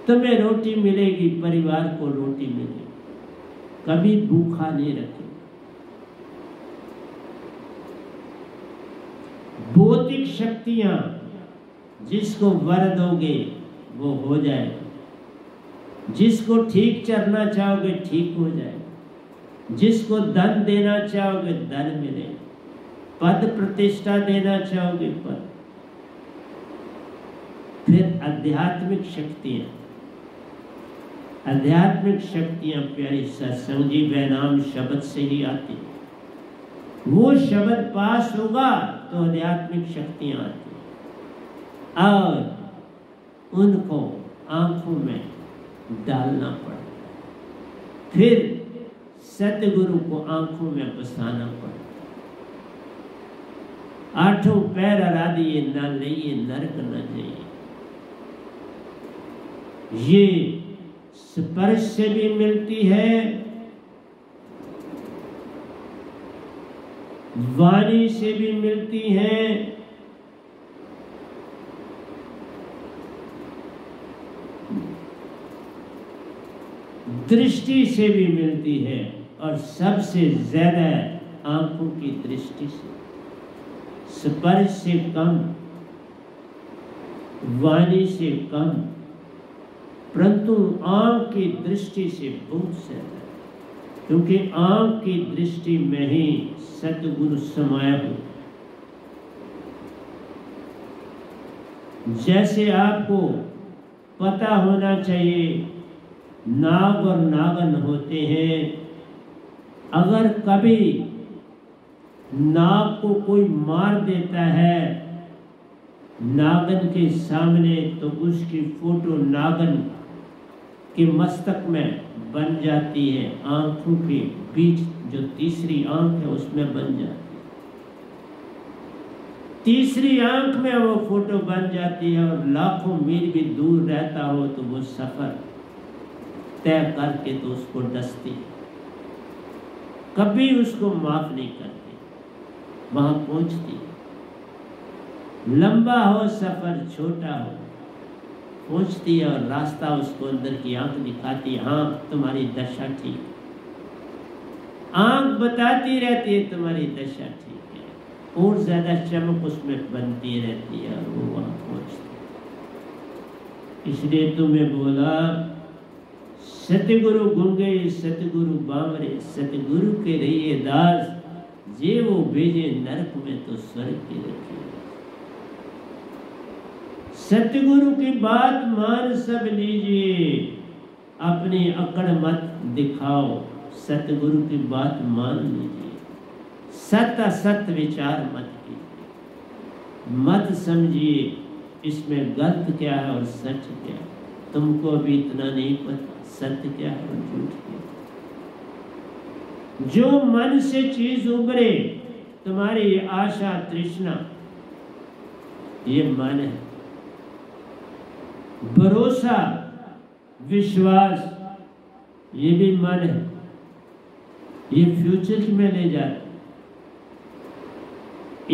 Speaker 1: तुम्हें रोटी मिलेगी, परिवार को रोटी मिलेगी, कभी भूखा नहीं रखेगा। भौतिक शक्तियां, जिसको वर दोगे वो हो जाएगा, जिसको ठीक चलना चाहोगे ठीक हो जाएगा, जिसको धन देना चाहोगे धन मिलेगा, पद प्रतिष्ठा देना चाहोगे पद। फिर आध्यात्मिक शक्तियां, आध्यात्मिक शक्तियां प्यारी सत्संग जी बैनाम शब्द से ही आती। वो शब्द पास होगा तो आध्यात्मिक शक्तियां आती और उनको आंखों में डालना पड़ता, फिर सतगुरु को आंखों में बसाना पड़ता। 8 पैर आराधिए न लइए नरक न जाइए। ये स्पर्श से भी मिलती है, वाणी से भी मिलती है, दृष्टि से भी मिलती है और सबसे ज्यादा आंखों की दृष्टि से। स्पर्श से कम, वाणी से कम, परंतु आंख की दृष्टि से बहुत ज्यादा, क्योंकि आंख की दृष्टि में ही सतगुरु समाया हो। जैसे आपको पता होना चाहिए नाग और नागन होते हैं, अगर कभी नाग को कोई मार देता है नागन के सामने तो उसकी फोटो नागन के मस्तक में बन जाती है, आंखों के बीच जो तीसरी आंख है उसमें बन जाती है, तीसरी आंख में वो फोटो बन जाती है। और लाखों मील भी दूर रहता हो तो वो सफर तय करके तो उसको डसती, कभी उसको माफ नहीं करती, वहां पहुंचती। लंबा हो सफर छोटा हो, पहुंचती है और रास्ता उसको अंदर की आंख दिखाती है, हाँ तुम्हारी दशा ठीक, आंख बताती रहती है तुम्हारी दशा ठीक है, और ज्यादा चमक उसमें बनती रहती है और वो वहां पहुंचती। इसलिए तुम्हें बोला सतगुरु गुंगे सतगुरु बावरे, सतगुरु के रहिए दास, जे वो भेजे नरक में तो स्वर्ग की रखिए। सतगुरु की बात मान सब लीजिए, अपनी अकड़ मत दिखाओ, सतगुरु की बात मान लीजिए, सत असत विचार मत कीजिए, मत समझिए इसमें गलत क्या है और सच क्या है। तुमको अभी इतना नहीं पता सत्य क्या है और झूठ क्या है। जो मन से चीज उभरे, तुम्हारी आशा तृष्णा, ये मन है। भरोसा विश्वास, ये भी मन है। ये फ्यूचर में ले जाता।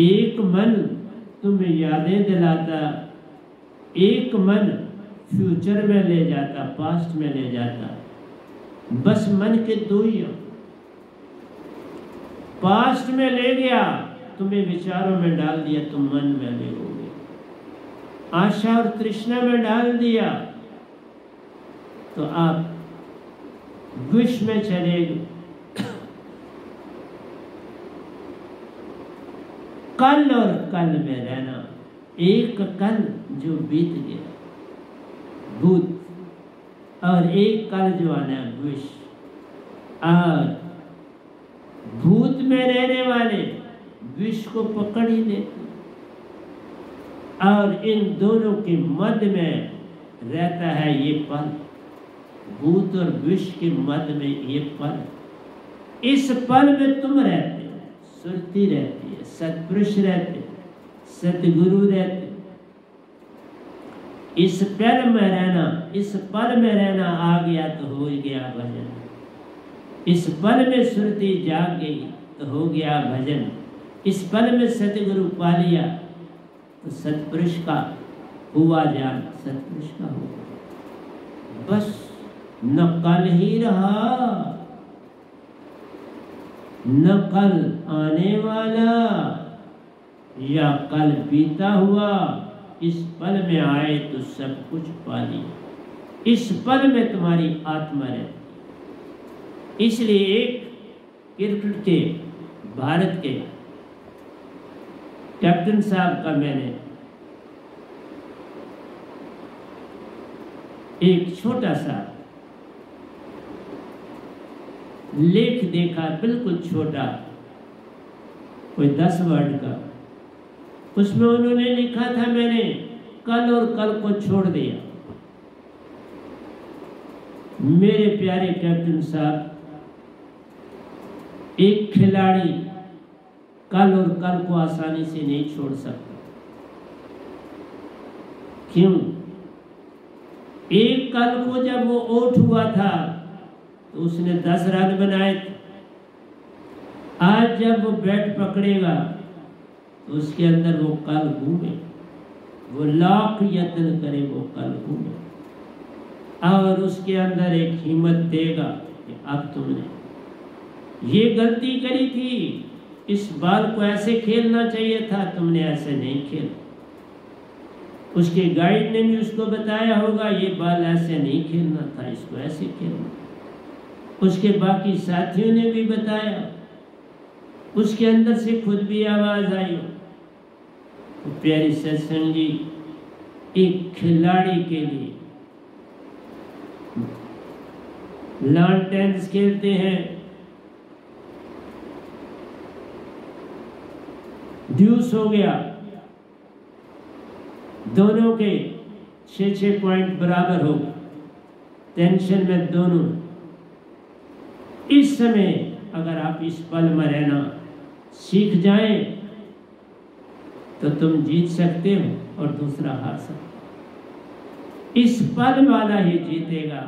Speaker 1: एक मन तुम्हें यादें दिलाता, एक मन फ्यूचर में ले जाता, पास्ट में ले जाता। बस मन के दो ही हो। पास्ट में ले गया, तुम्हें विचारों में डाल दिया, तुम मन में ले हो गए। आशा और तृष्णा में डाल दिया तो आप विष में चले गए। कल और कल में रहना, एक कल जो बीत गया भूत, और एक कल जो आना विष। और भूत में रहने वाले विष को पकड़ ही लेते, और इन दोनों के मध्य में रहता है ये पल। भूत और विष के मध्य में ये पल। इस पल में तुम रहते हो, सुरती रहती है, सत्पुरुष रहते, सतगुरु रहते। इस पल में रहना, इस पल में रहना आ गया तो हो गया भजन। इस पल में सुरती जाग गई तो हो गया भजन। इस पल में सतगुरु पा लिया तो सतपुरुष का हुआ जान, सतपुरुष का हुआ। बस न कल ही रहा, न कल आने वाला, या कल बीता हुआ। इस पल में आए तो सब कुछ पा लिया। इस पल में तुम्हारी आत्मा रहती। इसलिए एक क्रिकेट के भारत के कैप्टन साहब का मैंने एक छोटा सा लेख देखा, बिल्कुल छोटा, कोई 10 वर्ड का। उसमें उन्होंने लिखा था, मैंने कल और कल को छोड़ दिया। मेरे प्यारे कैप्टन साहब, एक खिलाड़ी कल और कल को आसानी से नहीं छोड़ सकता। क्यों? एक कल को जब वो आउट हुआ था तो उसने 10 रन बनाए थे। आज जब वो बैट पकड़ेगा तो उसके अंदर वो कल घूमे, वो लाख यत्न करे वो कल घूमे, और उसके अंदर एक हिम्मत देगा कि अब तुमने ये गलती करी थी, इस बॉल को ऐसे खेलना चाहिए था, तुमने ऐसे नहीं खेला। उसके गाइड ने भी उसको बताया होगा, ये बॉल ऐसे नहीं खेलना था, इसको ऐसे खेलना। उसके बाकी साथियों ने भी बताया, उसके अंदर से खुद भी आवाज आई। तो प्यारी सत्संग जी, एक खिलाड़ी के लिए लॉन टेनिस खेलते हैं, ड्यूस हो गया, दोनों के 6-6 पॉइंट बराबर हो गए, टेंशन में दोनों। इस समय अगर आप इस पल में रहना सीख जाएं तो तुम जीत सकते हो और दूसरा हार सकते हो। इस पल वाला ही जीतेगा,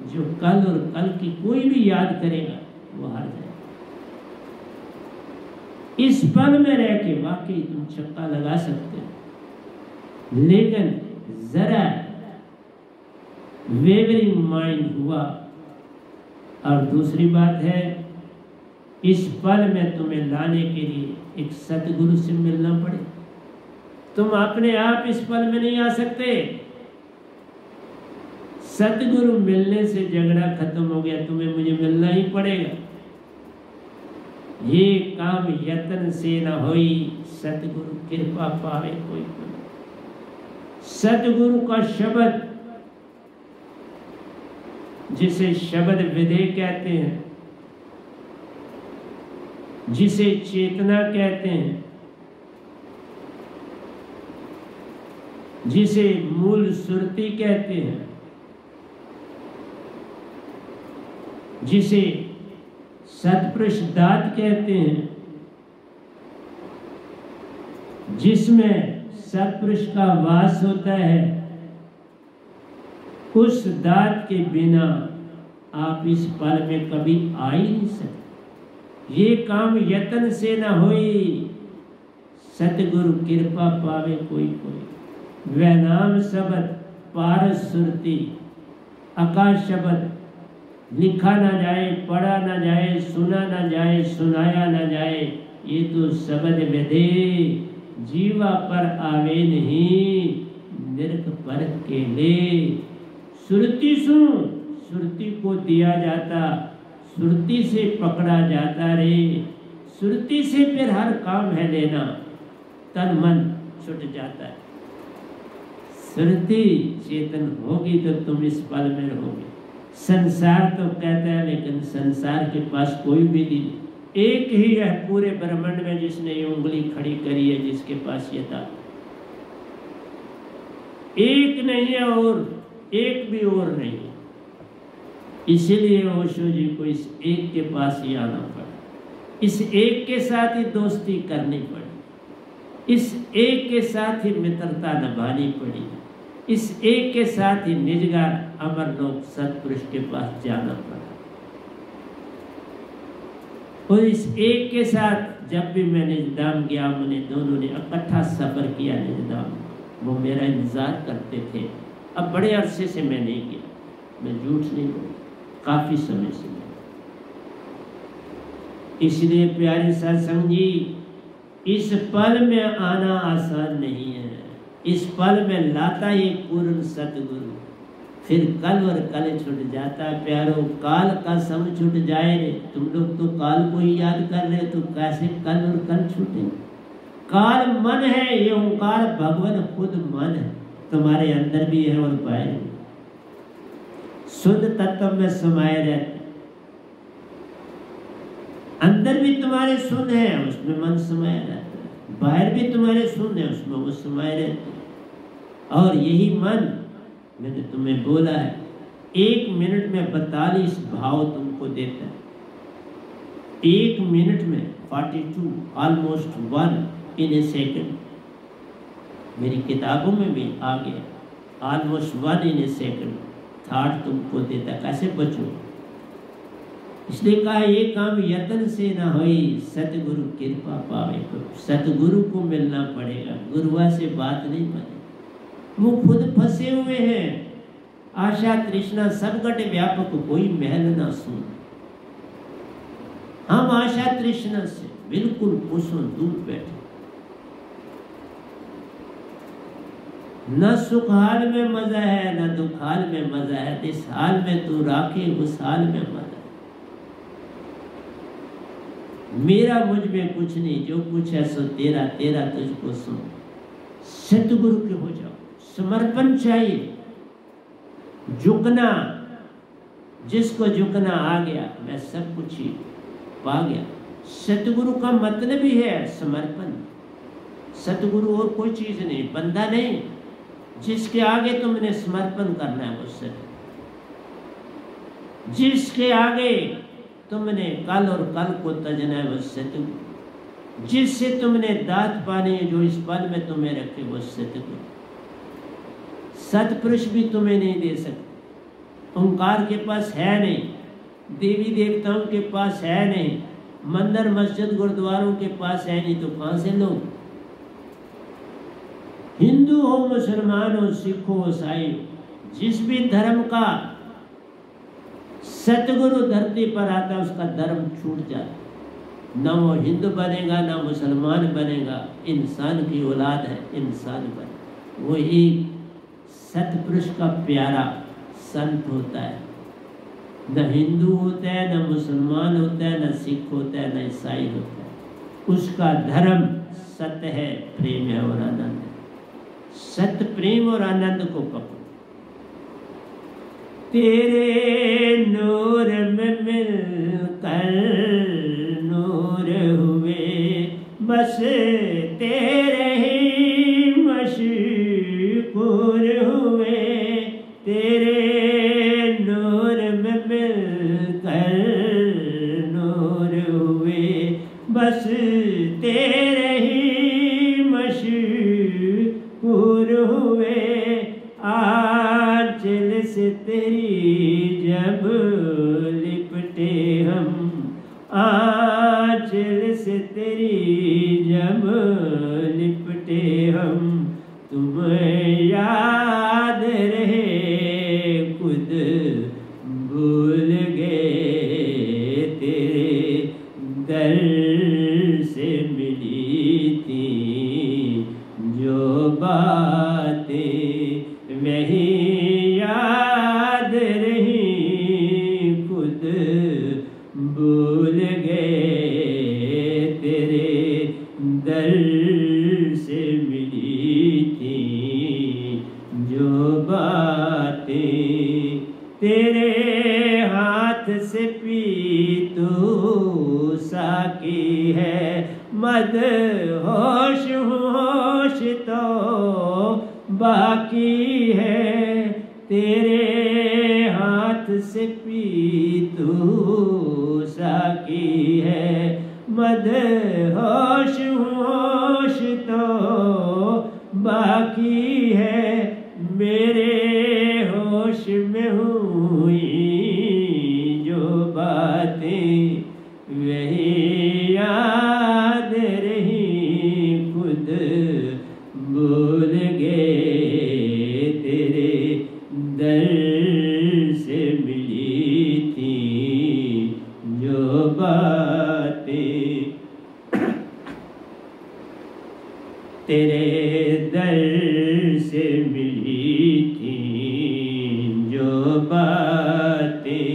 Speaker 1: जो कल और कल की कोई भी याद करेगा वो हार जाएगा। इस पल में रह के वाकई तुम छक्का लगा सकते हो, लेकिन जरा वेवरिंग माइंड हुआ। और दूसरी बात है, इस पल में तुम्हें लाने के लिए एक सतगुरु से मिलना पड़े। तुम अपने आप इस पल में नहीं आ सकते। सतगुरु मिलने से झगड़ा खत्म हो गया, तुम्हें मुझे मिलना ही पड़ेगा। ये काम यत्न से न होई, सतगुरु कृपा पावे कोई। सतगुरु का शब्द, जिसे शब्द विधेय कहते हैं, जिसे चेतना कहते हैं, जिसे मूल सुरती कहते हैं, जिसे सतपुरुष दात कहते हैं, जिसमें सतपुरुष का वास होता है, उस दात के बिना आप इस पल में कभी आ ही नहीं सकते। ये काम यत्न से न होई, सतगुरु कृपा पावे कोई कोई। वह नाम शब्द पारस सुरती, आकाश शब्द लिखा ना जाए, पढ़ा ना जाए, सुना ना जाए, सुनाया ना जाए, ये तो शब्द विधे जीवा पर आवे नहीं, नरक पर के ले। सुरती सुन, सुरती को दिया जाता, सुरती से पकड़ा जाता रे। सुरती से फिर हर काम है लेना, तन मन छूट जाता है। सुरती चेतन होगी तो तुम इस पल में रहोगे। संसार तो कहता है, लेकिन संसार के पास कोई भी नहीं। एक ही है पूरे ब्रह्मांड में जिसने ये उंगली खड़ी करी है, जिसके पास ये था। एक नहीं है और एक भी और नहीं है। इसीलिए ओशो जी को इस एक के पास ही आना पड़ा, इस एक के साथ ही दोस्ती करनी पड़ी, इस एक के साथ ही मित्रता निभानी पड़ी, इस एक के साथ ही निजगार अमरलोक सतपुरुष के पास जाना पड़ा। और इस एक के साथ जब भी मैं निजधाम गया, मैंने दोनों ने इकट्ठा सफर किया निजधाम। वो मेरा इंतजार करते थे। अब बड़े अरसे से मैं नहीं गया, मैं झूठ नहीं बोलूँ, काफी समय से नहीं। इसलिए प्यारे सत्संग जी, इस पल में आना आसान नहीं है। इस पल में लाता ये पूर्ण सतगुरु, फिर कल और कल छूट जाता है। प्यारो, काल का सम छूट जाए रे। तुम लोग तो काल को ही याद कर रहे, तो कैसे कल और कल छूटे? काल मन है, ये ओंकार भगवान खुद मन है, तुम्हारे अंदर भी है और बाहर भी। शुद्ध तत्व में समाये रहते, अंदर भी तुम्हारे शुद्ध है, उसमें मन समाया रहता है, बाहर भी तुम्हारे शुद्ध है, उसमें वो समाये रहते हैं। और यही मन, मैंने तुम्हें बोला है, 1 मिनट में 42 भाव तुमको देता है। 1 मिनट में 42, ऑलमोस्ट 1 इन ए सेकेंड। मेरी किताबों में भी आ गया, ऑलमोस्ट 1 इन ए सेकेंड थॉट तुमको देता। कैसे बचो? इसलिए कहा, ये काम यत्न से ना होई, सतगुरु कृपा पावे को। सतगुरु को मिलना पड़ेगा, गुरुआ से बात नहीं बने। वो खुद फंसे हुए हैं, आशा तृष्णा सब गट व्यापक, कोई महल ना सुन। हम आशा तृष्णा से बिल्कुल कुशों दूर बैठे, न सुख हाल में मजा है, न दुख हाल में मजा है। इस हाल में तू राखे, उस हाल में मजा है। मेरा मुझ में कुछ नहीं, जो कुछ है सो तेरा, तेरा तुझको सुन। सतगुरु के हो जाओ, समर्पण चाहिए, झुकना। जिसको झुकना आ गया, मैं सब कुछ ही पा गया। सतगुरु का मतलब ही है समर्पण। सतगुरु और कोई चीज नहीं, बंदा नहीं। जिसके आगे तुमने समर्पण करना है, वो सतगुरु। जिसके आगे तुमने कल और कल को तजना है, वो सतगुरु। जिससे तुमने दात पानी है, जो इस पल में तुम्हें रखे, वो सतगुरु। सतपुरुष भी तुम्हें नहीं दे सकते। ओंकार के पास है नहीं, देवी देवताओं के पास है नहीं, मंदिर मस्जिद गुरुद्वारों के पास है नहीं, तो कहां से लो? हिंदू हो, मुसलमान हो, सिख हो, ईसाई, जिस भी धर्म का सतगुरु धरती पर आता, उसका धर्म छूट जाता। ना वो हिंदू बनेगा, ना मुसलमान बनेगा, इंसान की औलाद है, इंसान बने। वो एक सतपुरुष का प्यारा संत होता है। न हिंदू होता है, न मुसलमान होता है, न सिख होता है, न ईसाई होता है। उसका धर्म सत्य है, प्रेम है और आनंद है। सत्य, प्रेम और आनंद को पकड़ो। तेरे नूर में मिलकर नूर हुए, बस तेरे ही मशहूर हुए। तेरे नूर में मिलकर याद रही खुद भूल गए, तेरे दर से मिली थी जो बातें, तेरे हाथ से पी तू साकी है, मद होश होश तो बाकी है, तेरे हाथ से पी तू साकी है, मद होश होश तो बाकी है, मेरे होश में हुई जो बातें वही याद रही खुद भूल गए, तेरे दर से मिली थी जो बातें, तेरे दर से मिली थी जो बातें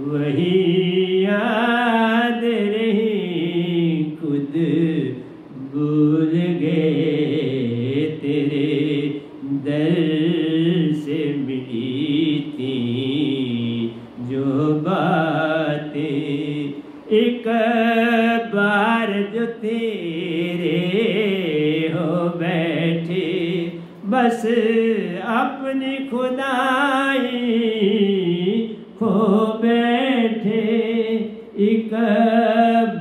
Speaker 1: वही याद रही खुद भूल गए, तेरे दर से मिली थी जो बातें, एक बार जो तेरे हो बैठे बस अपनी खुदाई खो बैठे, एक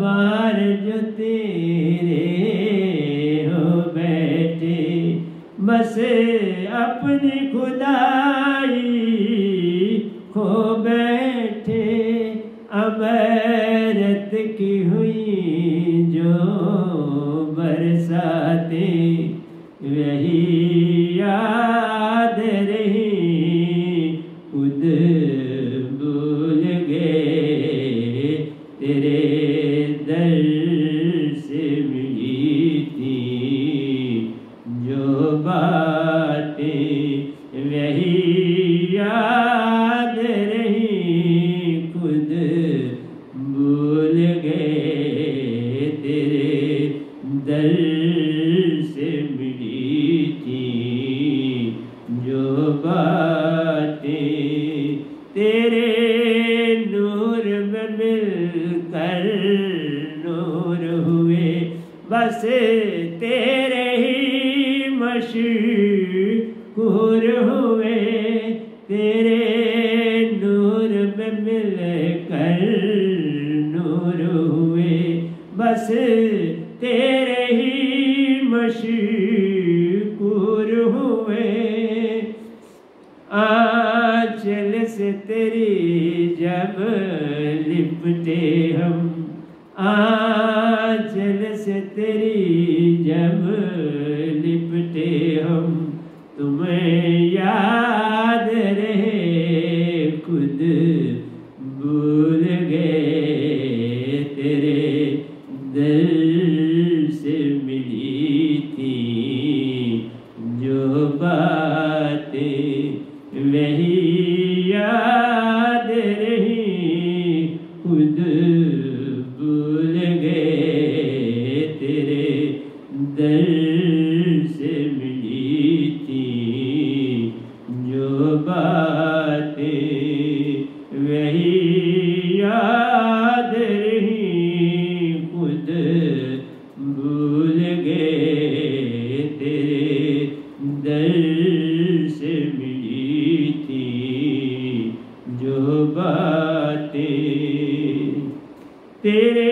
Speaker 1: बार जो तेरे हो बैठे बस अपनी खुदाई खो बैठे, अमरत की हुई जो बरसातें वही याद रही खुद भूल गए, तेरे दर से मिली थी जो बातें वही याद रही खुद भूल गए, तेरे दर से मिली थी जो बातें, तेरे नूर में मिलकर नूर हुए, बस तेरे ही मशहूर हुए, तेरे नूर में मिलकर नूर हुए, बस तेरे ही मशहूर हुए, आंचल से तेरी जब लिपटे हम, आंचल से तेरी जब लिपटे हम, तुम्हें याद रहे खुद भूल गए, तेरे दिल से मिली थी जो बातें वही याद रही खुद भूल गए, तेरे दिल से मिली थी जो बातें वही याद रही खुद भूल गए, तेरे दिल से मिली थी जो बातें, तेरे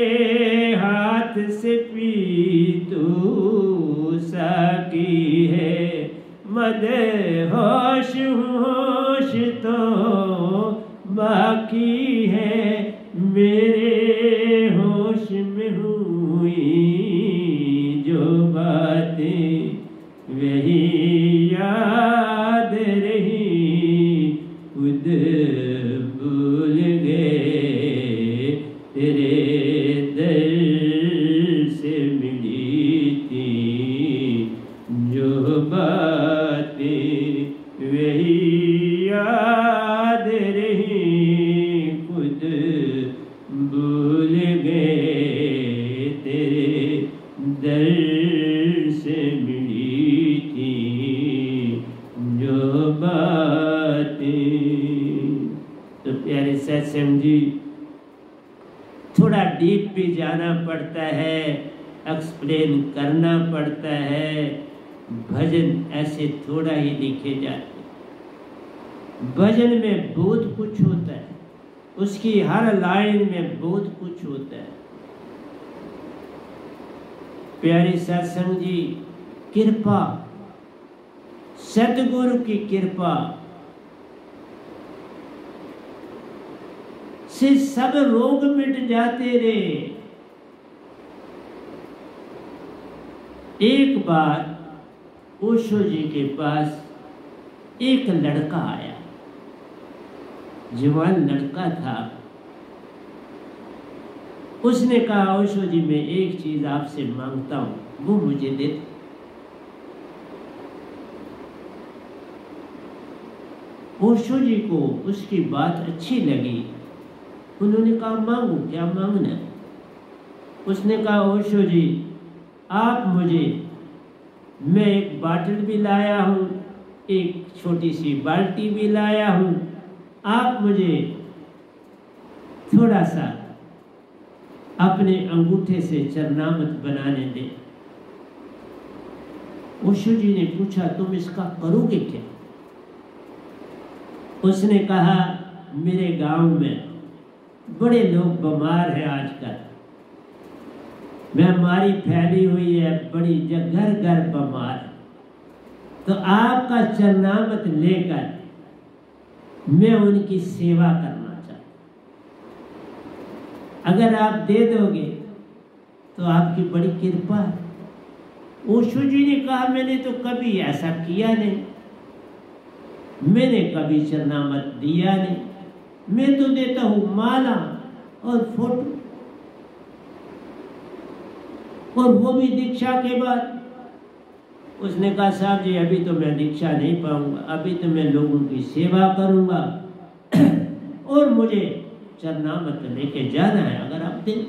Speaker 1: हाथ से पी तू साकी है, मद होश होश तो बाकी है, मेरे होश में हुई जो बातें वही याद रही खुद भूल गए, तेरे दर से मिली थी जो बातें वही याद रही खुद भूल गए, तेरे दर से मिली थी जो बातें। तो प्यारे सत्संग जी, थोड़ा डीप भी जाना पड़ता है, एक्सप्लेन करना पड़ता है। भजन ऐसे थोड़ा ही लिखे जाते, भजन में बहुत कुछ होता है, उसकी हर लाइन में बहुत कुछ होता है। प्यारे सत्संग जी, कृपा, सतगुरु की कृपा से सब रोग मिट जाते रे। एक बार ओशो जी के पास एक लड़का आया, जवान लड़का था। उसने कहा, ओशो जी मैं एक चीज आपसे मांगता हूं, वो मुझे दे दो। ओशो जी को उसकी बात अच्छी लगी। उन्होंने कहा, मांगो, क्या मांगना है? उसने कहा, ओशो जी आप मुझे, मैं एक बाटल भी लाया हूँ, एक छोटी सी बाल्टी भी लाया हूँ, आप मुझे थोड़ा सा अपने अंगूठे से चरनामत बनाने दें। ओशो जी ने पूछा, तुम इसका करोगे क्या? उसने कहा, मेरे गांव में बड़े लोग बीमार हैं आजकल, बीमारी फैली हुई है, बड़ी घर घर बीमार, तो आपका चरनामत लेकर मैं उनकी सेवा करना चाहता। अगर आप दे दोगे तो आपकी बड़ी कृपा है। ओशो जी ने कहा, मैंने तो कभी ऐसा किया नहीं, मैंने कभी चरनामत दिया नहीं, मैं तो देता हूँ माला और फोटो, और वो भी दीक्षा के बाद। उसने कहा, साहब जी अभी तो मैं दीक्षा नहीं पाऊंगा, अभी तो मैं लोगों की सेवा करूंगा और मुझे चरनामत लेके जाना है, अगर आप दें।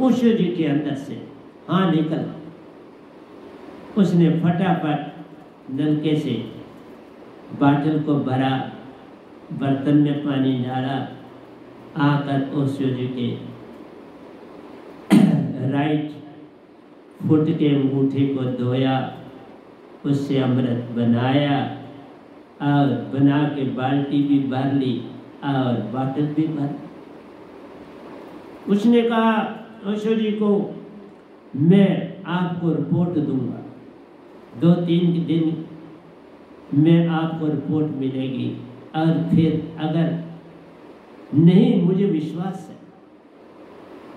Speaker 1: ओशो जी के अंदर से हाँ निकल। उसने फटाफट नलके से बाटल को भरा, बर्तन में पानी डाला, आकर ओशो जी के राइट फुट के अंगूठे को धोया, उससे अमृत बनाया और बना के बाल्टी भी भर ली और बाटल भी भर। उसने कहा, ओशो जी को मैं आपको रिपोर्ट दूंगा, 2-3 दिन में आपको रिपोर्ट मिलेगी, और फिर अगर नहीं, मुझे विश्वास है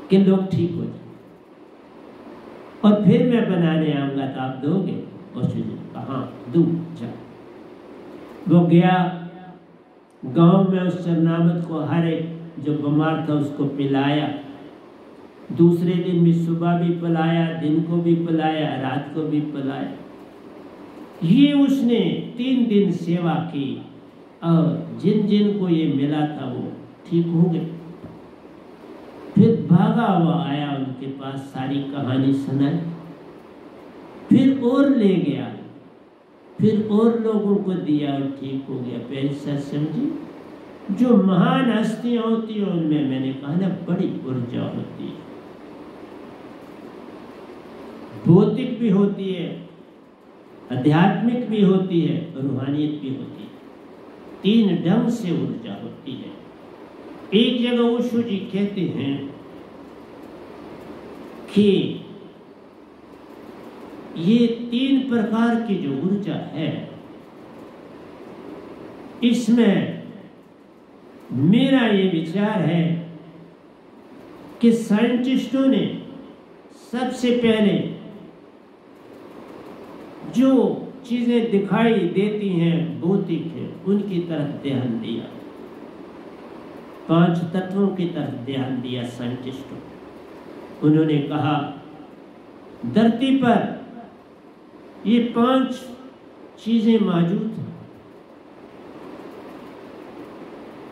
Speaker 1: कि लोग ठीक हो जाए, और फिर मैं बनाने आऊंगा तो आप दोगे? ओशो जी कहा, दूं, जा। वो गया गांव में, उस चरनामत को हर एक जो बीमार था उसको पिलाया। दूसरे दिन भी सुबह भी पिलाया, दिन को भी पिलाया, रात को भी पिलाया। ये उसने 3 दिन सेवा की, और जिन जिन को ये मिला था वो ठीक हो गए। फिर भागा हुआ आया उनके पास, सारी कहानी सुनाई, फिर और ले गया, फिर और लोगों को दिया और ठीक हो गया। प्यारे सत्संग जी, जो महान हस्तियां होती हैं उनमें मैंने कहा ना, बड़ी ऊर्जा होती है, भौतिक भी होती है, आध्यात्मिक भी होती है, रूहानियत भी होती है। 3 ढंग से ऊर्जा होती है। एक जगह ओशो जी कहते हैं कि ये 3 प्रकार की जो ऊर्जा है, इसमें मेरा ये विचार है कि साइंटिस्टों ने सबसे पहले जो चीजें दिखाई देती हैं भौतिक है, उनकी तरफ ध्यान दिया, 5 तत्वों की तरफ ध्यान दिया साइंटिस्टों। उन्होंने कहा, धरती पर ये 5 चीजें मौजूद हैं,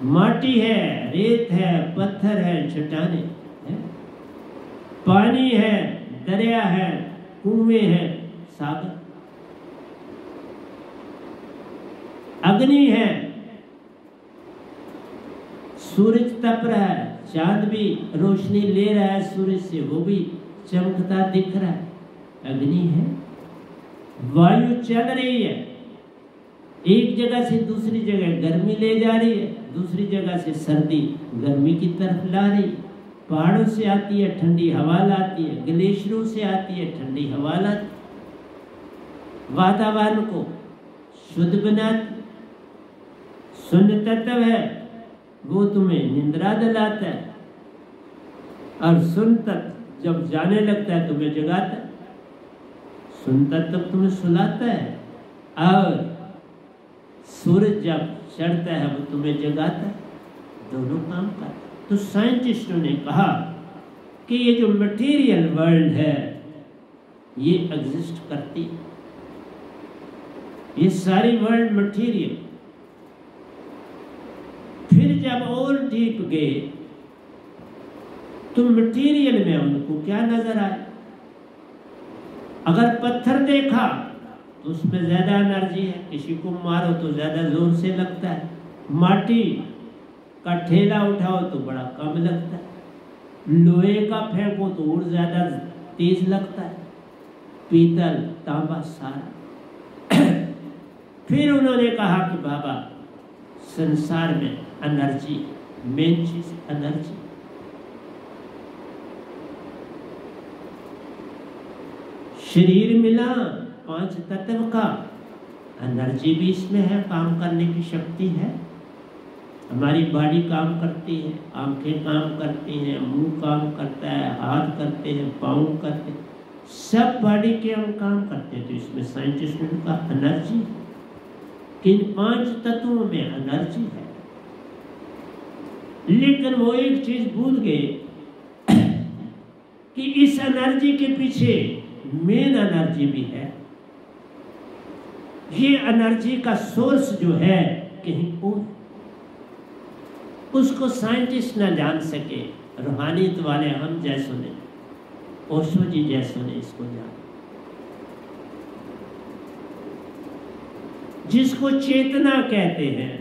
Speaker 1: माटी है, रेत है, पत्थर है, चट्टाने है, पानी है, दरिया है, कुएं हैं, सागर, अग्नि है, सूरज तप रहा है, चांद भी रोशनी ले रहा है सूरज से, वो भी चमकता दिख रहा है, अग्नि है। वायु चल रही है, एक जगह से दूसरी जगह गर्मी ले जा रही है, दूसरी जगह से सर्दी गर्मी की तरफ ला रही है। पहाड़ों से आती है ठंडी हवा लाती है, ग्लेशियरों से आती है ठंडी हवा लाती है, वातावरण को शुद्ध बनाती। शून्य तत्व है, वो तुम्हें निंद्रा दिलाता है, और शून्य तत्व जब जाने लगता है तुम्हें जगाता है। शून्य तत्व तुम्हें सुलाता है, और सूरज जब चढ़ता है वो तुम्हें जगाता है, दोनों काम करता है। तो साइंटिस्टों ने कहा कि ये जो मटेरियल वर्ल्ड है ये एग्जिस्ट करती है, ये सारी वर्ल्ड मटेरियल। फिर जब और डीप गए तो मटेरियल में उनको क्या नजर आया? अगर पत्थर देखा तो उसमें ज्यादा एनर्जी है, किसी को मारो तो ज्यादा जोर से लगता है, माटी का ठेला उठाओ तो बड़ा कम लगता है, लोहे का फेंको तो और ज्यादा तेज लगता है, पीतल तांबा सारा। फिर उन्होंने कहा कि बाबा संसार में एनर्जी, मेन चीज एनर्जी। शरीर मिला 5 तत्व का, एनर्जी भी इसमें है, काम करने की शक्ति है। हमारी बॉडी काम करती है, आंखें काम करती हैं, मुंह काम करता है, हाथ करते हैं, पाँव करते हैं, सब बॉडी के अंग काम करते हैं। तो इसमें साइंटिस्ट ने कहा एनर्जी, किन 5 तत्वों में एनर्जी है। लेकिन वो एक चीज भूल गए कि इस एनर्जी के पीछे मेन एनर्जी भी है। ये एनर्जी का सोर्स जो है कहीं और, उसको साइंटिस्ट ना जान सके, रूहानियत वाले हम जैसों ने, ओशो जी जैसों ने इसको जाना। जिसको चेतना कहते हैं,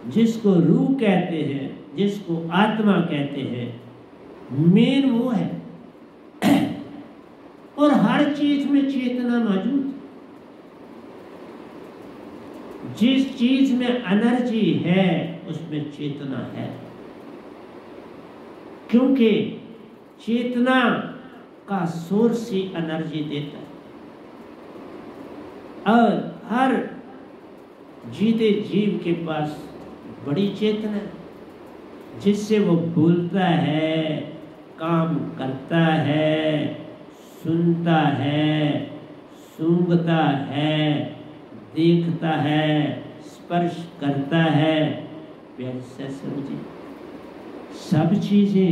Speaker 1: जिसको रूह कहते हैं, जिसको आत्मा कहते हैं, मेन वो है। और हर चीज में चेतना मौजूद है। जिस चीज में एनर्जी है उसमें चेतना है, क्योंकि चेतना का सोर्स ही एनर्जी देता है। और हर जीते जीव के पास बड़ी चेतना है, जिससे वो बोलता है, काम करता है, सुनता है, सूंघता है, देखता है, स्पर्श करता है। प्यारे से समझिए, सब चीजें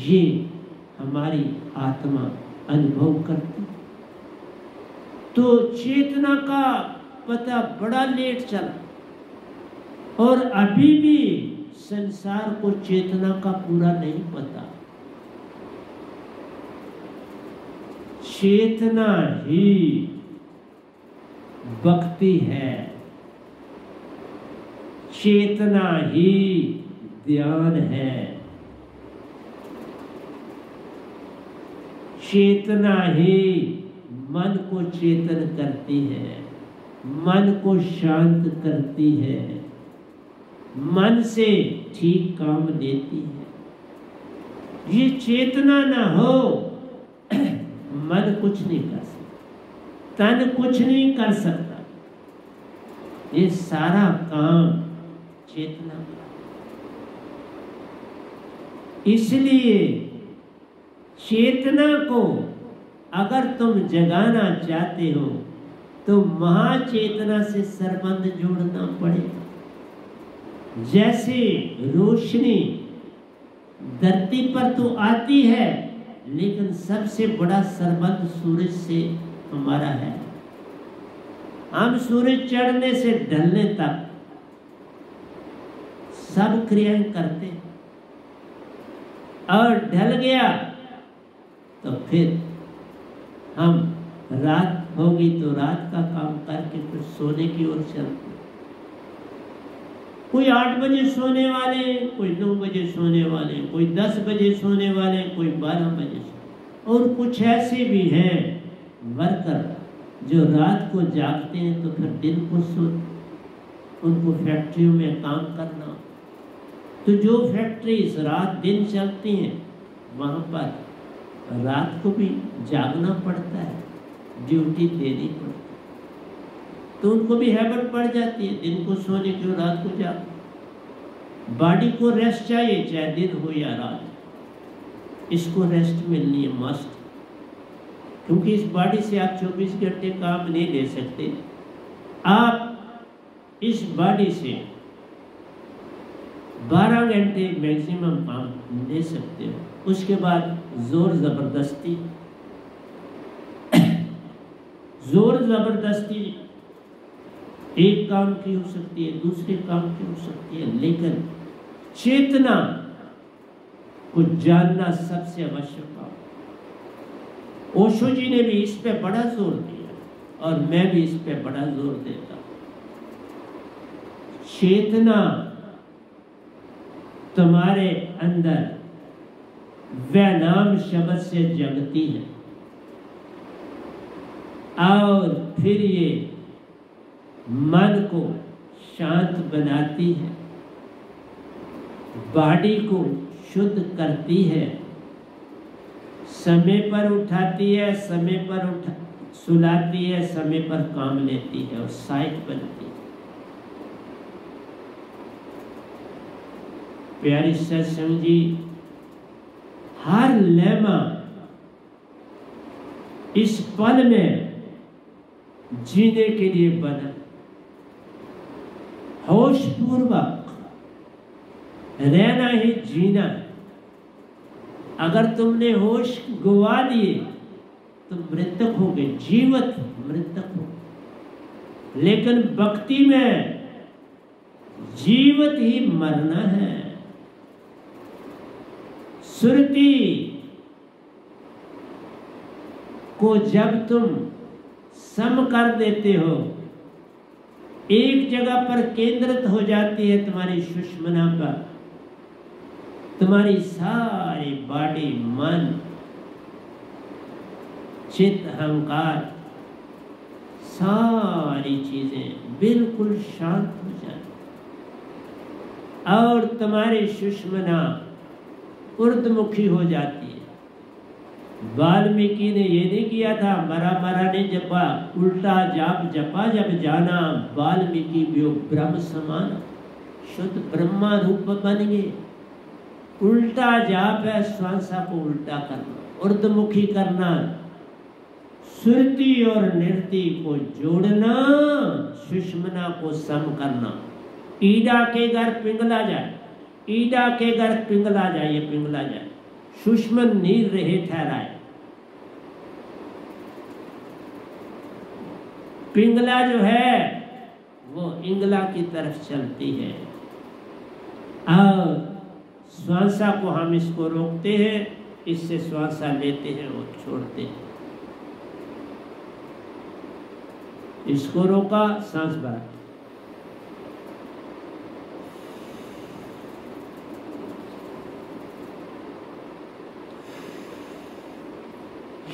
Speaker 1: ये हमारी आत्मा अनुभव करती। तो चेतना का पता बड़ा लेट चला, और अभी भी संसार को चेतना का पूरा नहीं पता। चेतना ही भक्ति है, चेतना ही ध्यान है, चेतना ही मन को चेतन करती है, मन को शांत करती है, मन से ठीक काम देती है। ये चेतना ना हो मन कुछ नहीं कर सकता, तन कुछ नहीं कर सकता। ये सारा काम चेतना का। इसलिए चेतना को अगर तुम जगाना चाहते हो तो महाचेतना से संबंध जोड़ना पड़ेगा। जैसे रोशनी धरती पर तो आती है, लेकिन सबसे बड़ा संबंध सूरज से हमारा है। हम सूरज चढ़ने से ढलने तक सब क्रियाएं करते हैं। और ढल गया तो फिर हम रात होगी तो रात का काम करके फिर सोने की ओर चलते। कोई 8 बजे सोने वाले, कोई 9 बजे सोने वाले, कोई 10 बजे सोने वाले, कोई 12 बजे सोने। और कुछ ऐसे भी हैं वर्कर जो रात को जागते हैं तो फिर दिन को सोते। उनको फैक्ट्रियों में काम करना, तो जो फैक्ट्रीज रात दिन चलती हैं वहाँ पर रात को भी जागना पड़ता है, ड्यूटी देनी पड़ती है। तो उनको भी हैबिट पड़ जाती है दिन को सोने की और रात को जाग। बॉडी को रेस्ट चाहिए, चाहे दिन हो या रात, इसको रेस्ट मिलनी है मस्ट। क्योंकि इस बॉडी से आप 24 घंटे काम नहीं ले सकते। आप इस बॉडी से 12 घंटे मैक्सिमम काम ले सकते हो। उसके बाद जोर जबरदस्ती एक काम की हो सकती है, दूसरे काम की हो सकती है, लेकिन चेतना को जानना सबसे आवश्यक काम। ओशो जी ने भी इस पे बड़ा जोर दिया और मैं भी इस पे बड़ा जोर देता हूं। चेतना तुम्हारे अंदर वैनाम शब्द से जगती है और फिर ये मन को शांत बनाती है, बॉडी को शुद्ध करती है, समय पर उठाती है, समय पर सुलाती है, समय पर काम लेती है और साइट बनती है। प्यारी सत्संग जी, हर लेमा इस पल में जीने के लिए बना। होश पूर्वक रहना ही जीना है। अगर तुमने होश गवा दिए तो मृतक हो गए, जीवित मृतक हो। लेकिन भक्ति में जीवित ही मरना है। सुरति को जब तुम सम कर देते हो, एक जगह पर केंद्रित हो जाती है तुम्हारी सुषुम्ना पर, तुम्हारी सारी बॉडी, मन, चित्त, अहंकार, सारी चीजें बिल्कुल शांत हो जाती और तुम्हारी सुषुम्ना ऊर्ध्वमुखी हो जाती है। वाल्मीकि ने ये नहीं किया था, मरा मरा ने जपा, उल्टा जाप जपा जब जाना, वाल्मीकि व्योग ब्रह्म समान, शुद्ध ब्रह्मा रूप बन गए। उल्टा जाप है श्वासा को उल्टा करना, ऊर्ध्वमुखी करना, सुरति और निरति को जोड़ना, सुषुम्ना को सम करना। ईडा के घर पिंगला जाए, ईडा के घर पिंगला जाए, ये पिंगला जाए, सुषुम्न नीर रहे ठहराए। पिंगला जो है वो इंगला की तरफ चलती है और श्वासा को हम इसको रोकते हैं, इससे श्वासा लेते हैं और छोड़ते हैं। इसको रोका, सांस भरा,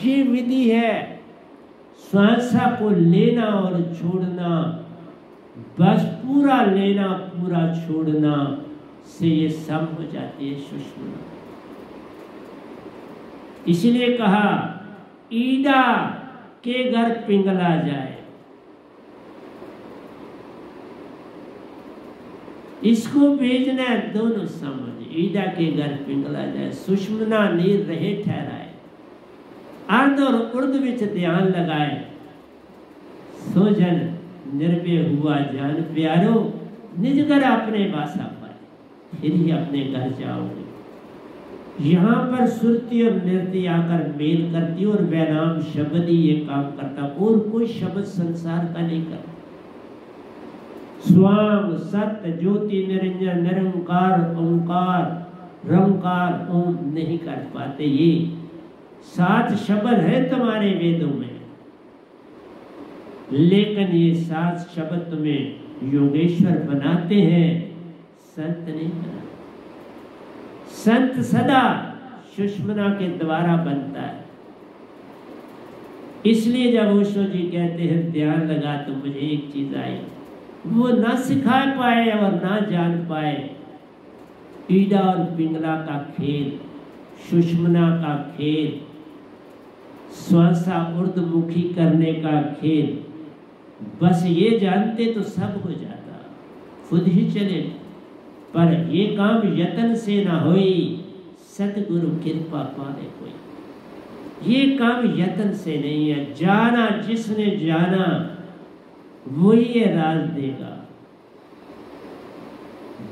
Speaker 1: ये विधि है श्वासा को लेना और छोड़ना। बस पूरा लेना पूरा छोड़ना से ये सम हो जाती है सुषुम्ना। इसलिए कहा ईडा के घर पिंगला जाए। इसको भेजना है दोनों समझ, ईडा के घर पिंगला जाए, सुषुम्ना नीर रहे ठहराए। अर्ध और उर्ध विच ध्यान लगाए, सोजन निर्भय हुआ जान प्यारो, निज घर अपने वासा पर, फिर ही अपने घर जाओगे। यहाँ पर सुरति और नृत्य आकर मेल करती और वैनाम शब्द ही ये काम करता, और कोई शब्द संसार का नहीं करता। स्वाम सत्य ज्योति निरंजन निरंकार ओंकार रंकार ओम नहीं कर पाते। ये 7 शब्द है तुम्हारे वेदों में, लेकिन ये 7 शब्द तुम्हें योगेश्वर बनाते हैं, संत नहीं बनाते। संत सदा सुषमना के द्वारा बनता है। इसलिए जब ओशो जी कहते हैं ध्यान लगा, तो मुझे एक चीज आई, वो ना सिखा पाए और ना जान पाए ईडा और पिंगला का खेल, सुषमना का खेल, श्वासा ऊर्ध्वमुखी करने का खेल। बस ये जानते तो सब हो जाता, खुद ही चले। पर ये काम यतन से ना होई, सतगुरु कृपा पाले कोई। ये काम यतन से नहीं है, जाना जिसने जाना वही ये राज देगा।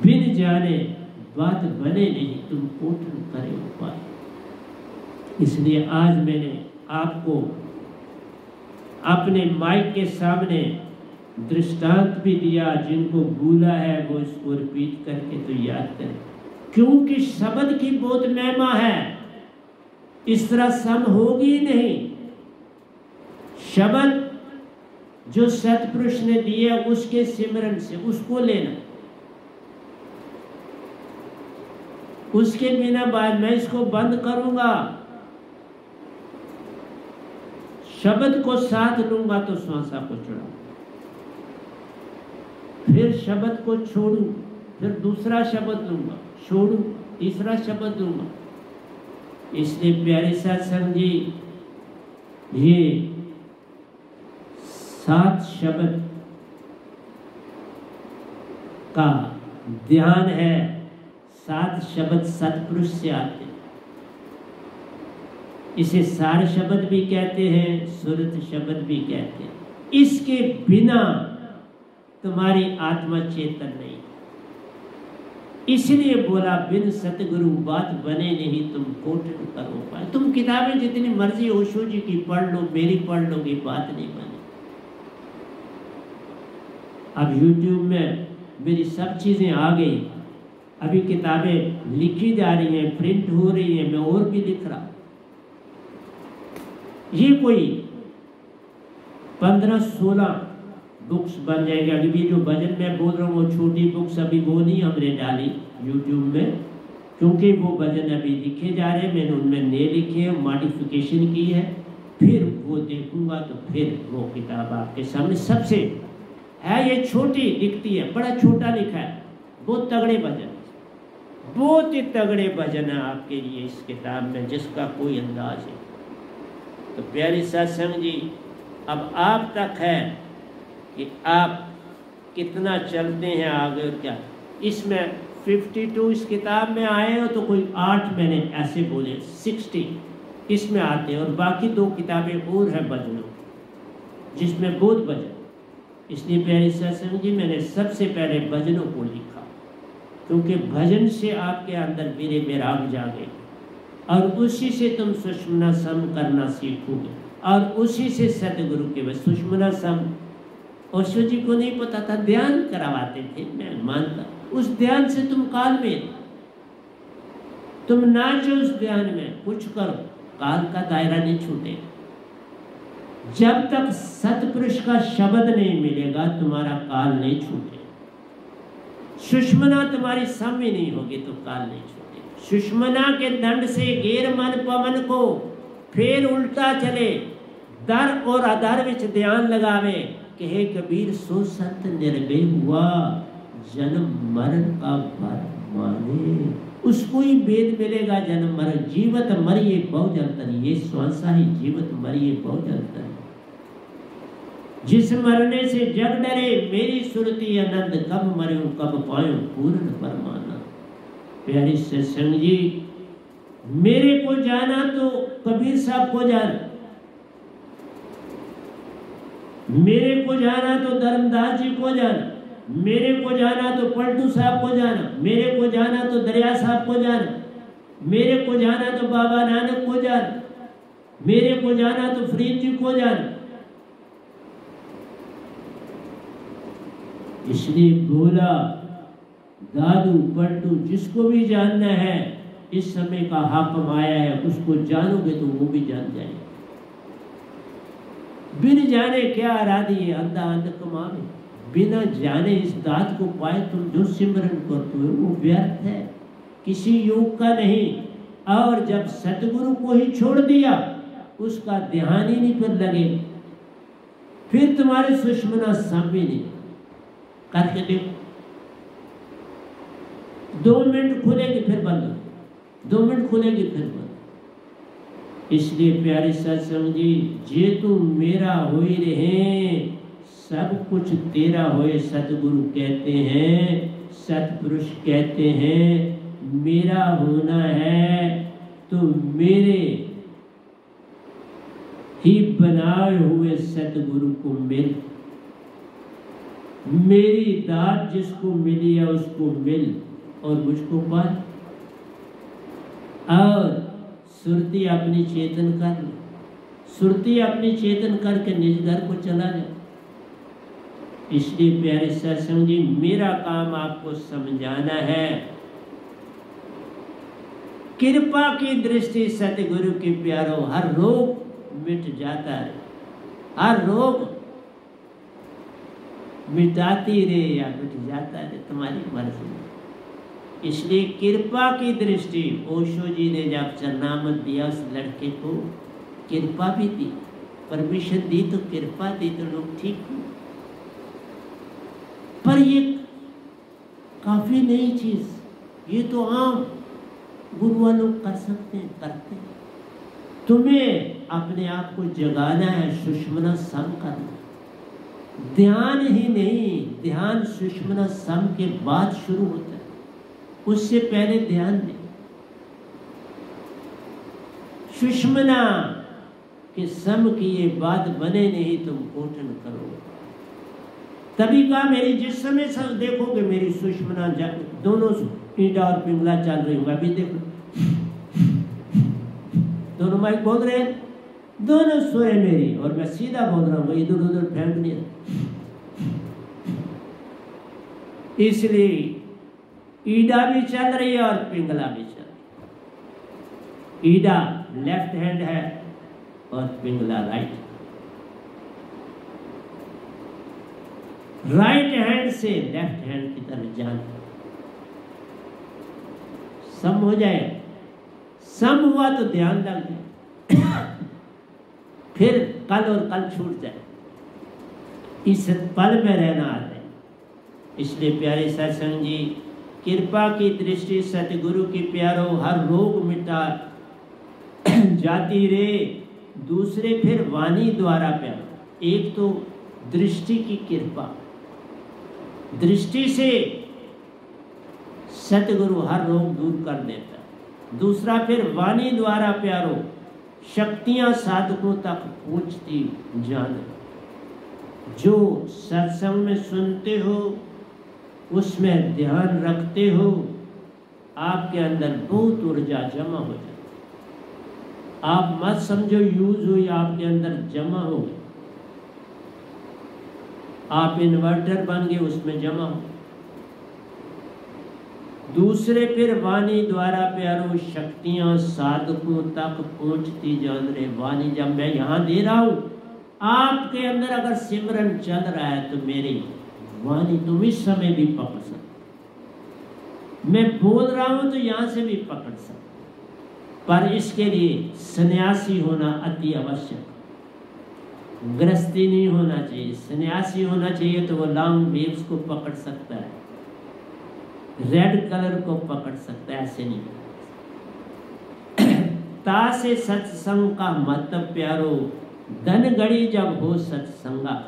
Speaker 1: बिन जाने बात बने नहीं, तुम कोटन करे उपाय। इसलिए आज मैंने आपको अपने माइक के सामने दृष्टांत भी दिया, जिनको भूला है वो इसको रिपीट करके तो याद करें, क्योंकि शब्द की बहुत महिमा है। इस तरह सम होगी नहीं। शब्द जो सतपुरुष ने दिए उसके सिमरन से उसको लेना, उसके बिना बाद मैं इसको बंद करूंगा, शब्द को साथ लूंगा तो श्वासा को चढ़ाऊं, फिर शब्द को छोड़ू, फिर दूसरा शब्द लूंगा, छोड़ू, तीसरा शब्द लूंगा। इसलिए प्यारे सत्संग जी, ये 7 शब्द का ध्यान है। 7 शब्द सतपुरुष से आते हैं। इसे सार शब्द भी कहते हैं, सुरत शब्द भी कहते हैं। इसके बिना तुम्हारी आत्मा चेतन नहीं। इसलिए बोला बिन सतगुरु बात बने नहीं, तुम कोटन करो पाए। तुम किताबें जितनी मर्जी ओशो जी की पढ़ लो, मेरी पढ़ लो, ये बात नहीं बनी। अब YouTube में मेरी सब चीजें आ गई, अभी किताबें लिखी जा रही हैं, प्रिंट हो रही हैं, मैं और भी लिख रहा। ये कोई 15-16 बुक्स बन जाएगी। अभी जो भजन मैं बोल रहा हूँ वो छोटी बुक्स अभी वो नहीं हमने डाली YouTube में, क्योंकि वो भजन अभी लिखे जा रहे हैं। मैंने उनमें नए लिखे, मॉडिफिकेशन की है, फिर वो देखूंगा तो फिर वो किताब आपके सामने। सबसे है ये छोटी दिखती है, बड़ा छोटा लिखा है, बहुत तगड़े भजन, बहुत ही तगड़े भजन है आपके लिए इस किताब में, जिसका कोई अंदाज है। तो प्यारे सत्संग जी, अब आप तक है कि आप कितना चलते हैं आगे और क्या। इसमें 52 इस किताब में आए हो तो कोई 8 मैंने ऐसे बोले, 60 इसमें आते हैं, और बाकी 2 किताबें और हैं भजनों जिसमें बहुत भजन। इसलिए प्यारे सत्संग जी, मैंने सबसे पहले भजनों को लिखा, क्योंकि भजन से आपके अंदर मेरे वैराग जागे, और उसी से तुम सुषमना सम करना सीखोगे, और उसी से सतगुरु के बस सुषमना सम। ओशो जी को नहीं पता था, ध्यान करवाते थे, मैं मानता। उस ध्यान से तुम काल में, तुम नाचो उस ध्यान में, कुछ करो, काल का दायरा नहीं छूटेगा। जब तक सतपुरुष का शब्द नहीं मिलेगा तुम्हारा काल नहीं छूटेगा। सुषमना तुम्हारी सम्य नहीं होगी तो काल नहीं छूटेगा। सुषमना के दंड से घेर मन पवन को, फिर उल्टा चले, दर और अधर विच ध्यान लगावे, कहे कबीर सो संत निर्भय हुआ, जन्म मरण का भर माने। उसको ही वेद मिलेगा, जन्म मरण। जीवत मरिए बहु जलतर, ये श्वासा ही जीवत मरिए बहु जलतर। जिस मरने से जग डरे, मेरी सुरती आनंद, कब मरूं कब पायूं पूर्ण परमाना। प्यारी सत्संग जी, मेरे को जाना तो कबीर साहब को जाना, मेरे को जाना तो धर्मदास जी को जाना, मेरे को जाना तो पलटू साहब को जाना, मेरे को जाना तो दरिया साहब को जाना, मेरे को जाना तो बाबा नानक को जाना, मेरे को जाना तो फरीद जी को जाना। इसलिए बोला दादू पलटू जिसको भी जानना है, इस समय का हाकम आया है, उसको जानोगे तो वो भी जान जाएगा। बिन जाने क्या आराधी है, अंधा अंध कमावे। बिना जाने इस दात को पाए तुम जो सिमरन करते हो वो व्यर्थ है, किसी योग का नहीं। और जब सतगुरु को ही छोड़ दिया, उसका ध्यान ही नहीं पर लगे, फिर तुम्हारे सुषमना सम भी नहीं। करके देखो, 2 मिनट खुलेगी फिर बंद, 2 मिनट खुलेगी फिर बंद। इसलिए प्यारे सत्संग जी, जे तू मेरा होई रहे, सब कुछ तेरा होए। सतगुरु कहते हैं, सतपुरुष कहते हैं, मेरा होना है तो मेरे ही बनाए हुए सतगुरु को मिल। मेरी दात जिसको मिली है उसको मिल और मुझको पाए। और सुरती अपनी चेतन कर ले, सुरती अपनी चेतन करके निज घर को चला जाए। इसलिए प्यारे सत्संग जी, मेरा काम आपको समझाना है। कृपा की दृष्टि सतगुरु के प्यारो, हर रोग मिट जाता है, हर रोग मिटाती रे या मिट जाता है, तुम्हारी मर्जी। इसलिए कृपा की दृष्टि, ओशो जी ने जब चरनामत दिया उस लड़के को, कृपा भी दी, परमिशन दी तो कृपा दी तो लोग ठीक हुए। पर ये काफी नई चीज, ये तो आम गुरुआ लोग कर सकते हैं, करते हैं। तुम्हें अपने आप को जगाना है, सुषमना सम करना। ध्यान ही नहीं, ध्यान सुषमना सम के बाद शुरू होता है, उससे पहले ध्यान नहीं। सुषमना के सम की ये बात बने नहीं, तुम कोटन करोगे। तभी कहा, मेरी जिस समय सब देखोगे मेरी सुषमना दोनों ईडा और पिंगला चल रही होगा। अभी देखो दोनों माइक बोल रहे हैं, दोनों सोए मेरी, और मैं सीधा बोल रहा हूँ, इधर उधर फेंक नहीं। इसलिए ईडा भी चल रही है और पिंगला भी चल रही है। ईडा लेफ्ट हैंड है और पिंगला राइट। राइट हैंड से लेफ्ट हैंड की तरफ जाना, सम हो जाए। सम हुआ तो ध्यान लग जाए, फिर कल और कल छूट जाए, इस पल में रहना आ जाए। इसलिए प्यारे सत्संग जी, कृपा की दृष्टि सतगुरु की प्यारो, हर रोग मिटा जाती रे। दूसरे फिर वाणी द्वारा प्यारो। एक तो दृष्टि की कृपा, दृष्टि से सतगुरु हर रोग दूर कर देता। दूसरा फिर वाणी द्वारा प्यारो, शक्तियां साधकों तक पहुंचती जाने। जो सत्संग में सुनते हो, उसमें ध्यान रखते हो, आपके अंदर बहुत ऊर्जा जमा हो जाती। आप मत समझो यूज हुई, आपके अंदर जमा हो गई। आप इन्वर्टर बन गए, उसमें जमा हो। दूसरे फिर वाणी द्वारा प्यारो, शक्तियां साधकों तक पहुंचती जान रहे। वाणी जब मैं यहां दे रहा हूं, आपके अंदर अगर सिमरन चल रहा है तो मेरी वाणी तुम इस समय भी पकड़ सकते। मैं बोल रहा हूं तो यहां से भी पकड़ सकते, पर इसके लिए सन्यासी होना अति आवश्यक। गृहस्थी नहीं होना चाहिए, सन्यासी होना चाहिए। तो वो लॉन्ग वेव्स को पकड़ सकता है, रेड कलर को पकड़ सकता है, ऐसे नहीं। ता से सत्संग का मतलब प्यारो, धन घड़ी जब हो सत्संगा,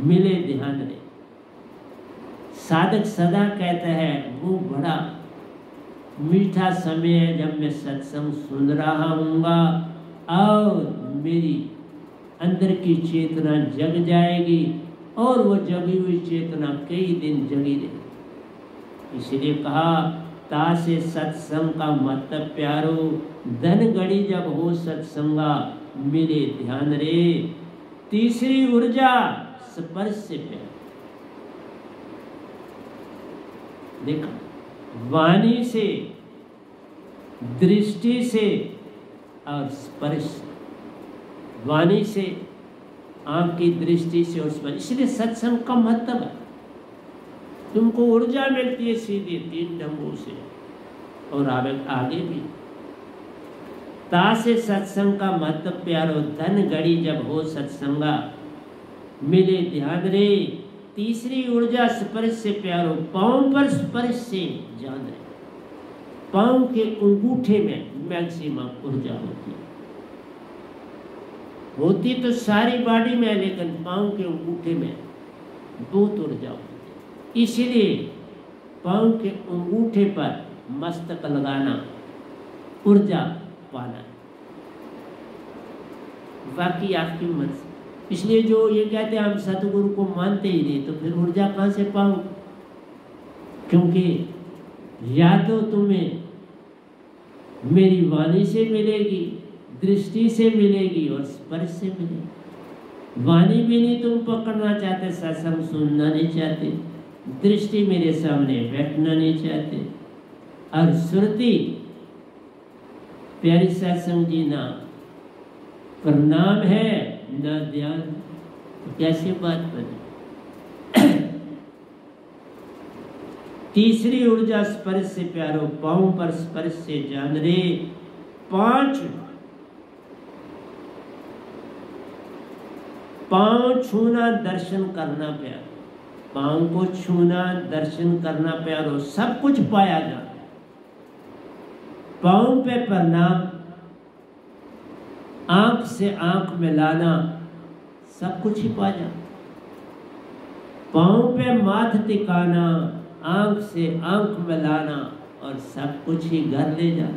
Speaker 1: मिले ध्यान रे। साधक सदा कहता है वो बड़ा मीठा समय है जब मैं सत्संग सुन रहा हूँगा और मेरी अंदर की चेतना जग जाएगी, और वो जगी हुई चेतना कई दिन जगी रहे। इसलिए कहा, ता से सत्संग का मतलब प्यारो, धन घड़ी जब हो सत्संगा, मिले ध्यान रे। तीसरी ऊर्जा स्पर्श से प्यार। देखो, वाणी से, दृष्टि से और स्पर्श, वाणी से, आंख की दृष्टि से और स्पर्श। इसलिए सत्संग का महत्व है। तुमको ऊर्जा मिलती है सीधे 3 ढंगों से और आगे भी। तासे सत्संग का महत्व प्यारो, धन घड़ी जब हो सत्संगा, मिले ध्यान रे, तीसरी ऊर्जा स्पर्श से प्यारो, पांव पर स्पर्श से जान रे। पांव के अंगूठे में मैक्सिमम ऊर्जा होती तो सारी बॉडी में, लेकिन पांव के अंगूठे में बहुत ऊर्जा होती। इसलिए पांव के अंगूठे पर मस्तक लगाना, ऊर्जा पाना, बाकी आपकी मर्जी। इसलिए जो ये कहते हैं हम सतगुरु को मानते ही नहीं, तो फिर ऊर्जा कहाँ से पाऊं? क्योंकि या तो तुम्हें मेरी वाणी से मिलेगी, दृष्टि से मिलेगी और स्पर्श से मिलेगी। वाणी भी नहीं तुम पकड़ना चाहते, सत्संग सुनना नहीं चाहते, दृष्टि मेरे सामने बैठना नहीं चाहते, और श्रुति प्यारी सत्संग जी ना प्रणाम है ना ध्यान, तो कैसी बात बनी? तीसरी ऊर्जा स्पर्श से प्यारो, पांव पर स्पर्श से जान रे। 5 पांव छूना दर्शन करना प्यारो, पांव को छूना दर्शन करना प्यारो, सब कुछ पाया जाता है। पांव पे प्रणाम, आंख से आंख मिलाना, सब कुछ ही पा जा। पांव पे माथ टिकाना, आंख से आंख मिलाना और सब कुछ ही घर ले जा।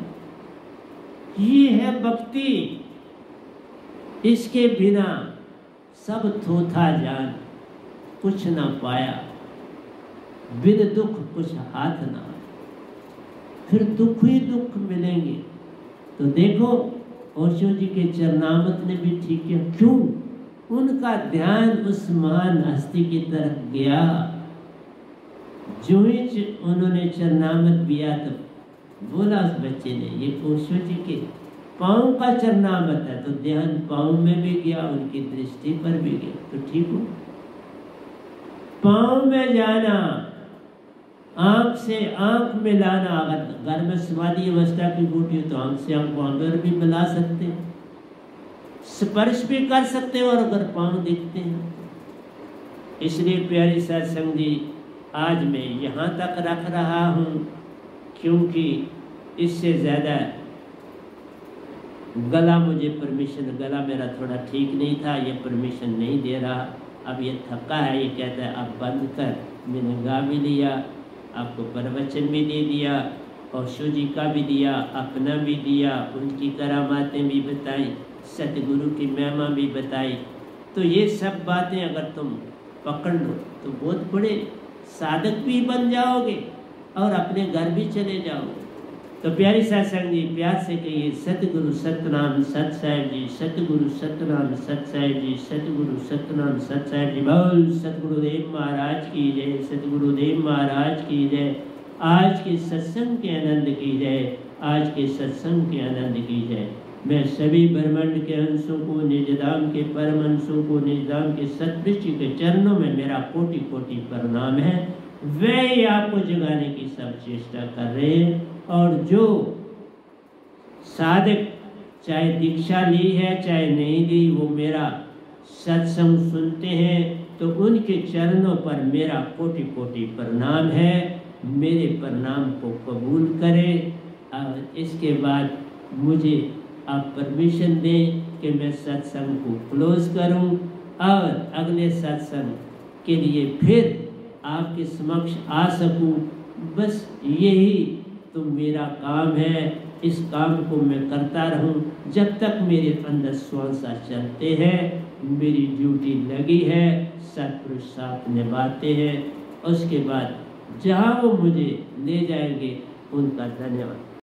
Speaker 1: ये है भक्ति। इसके बिना सब थोथा जान, कुछ ना पाया, बिन दुख कुछ हाथ ना, फिर दुख ही दुख मिलेंगे। तो देखो ओशो जी के चरणामृत ने भी ठीक किया। क्यों? उनका ध्यान उस महान हस्ती की तरफ गया। जो ही उन्होंने चरणामृत पिया तो बोला उस बच्चे ने, ये ओशो जी के पाँव का चरणामृत है, तो ध्यान पाँव में भी गया, उनकी दृष्टि पर भी गया, तो ठीक हो। पाँव में जाना, आंख से आंख मिलाना। अगर घर में समाधि अवस्था की बूटी हो तो आंख से आंख अंदर भी मिला सकते, स्पर्श भी कर सकते हो, और अगर पाँव दिखते हैं। इसलिए प्यारी सत्संग जी, आज मैं यहाँ तक रख रहा हूँ, क्योंकि इससे ज़्यादा गला मुझे परमिशन, गला मेरा थोड़ा ठीक नहीं था, ये परमिशन नहीं दे रहा। अब ये थका है, ये कहता है अब बंद कर। मैंने गा भी लिया, आपको प्रवचन भी दे दिया, ओशो जी का भी दिया, अपना भी दिया, उनकी करामातें भी बताई, सतगुरु की महिमा भी बताई। तो ये सब बातें अगर तुम पकड़ लो तो बहुत बड़े साधक भी बन जाओगे और अपने घर भी चले जाओगे। तो प्यारी सत्संग जी, प्यार से कहिए सतगुरु सतनाम सत साहिब जी, सतगुरु सतनाम सत साहिब जी, सतगुरु सतनाम सत साहिब जी। बोल सतगुरुदेव महाराज की जय, सतगुरुदेव महाराज की जय। आज के सत्संग के आनंद की जय, आज के सत्संग के आनंद की जय। मैं सभी ब्रह्मांड के अंशों को, निजधाम के परम अंशों को, निजधाम के सतवृक्ष के चरणों में मेरा कोटि कोटि प्रणाम है। वे ही आपको जगाने की सब चेष्टा कर रहे हैं। और जो साधक चाहे दीक्षा ली है चाहे नहीं ली, वो मेरा सत्संग सुनते हैं, तो उनके चरणों पर मेरा कोटि कोटि प्रणाम है। मेरे प्रणाम को कबूल करें और इसके बाद मुझे आप परमिशन दें कि मैं सत्संग को क्लोज करूं और अगले सत्संग के लिए फिर आपके समक्ष आ सकूं। बस यही तो मेरा काम है। इस काम को मैं करता रहूं जब तक मेरे अंदर श्वास चलते हैं। मेरी ड्यूटी लगी है, सत्पुरुष साथ निभाते हैं। उसके बाद जहां वो मुझे ले जाएंगे उनका धन्यवाद।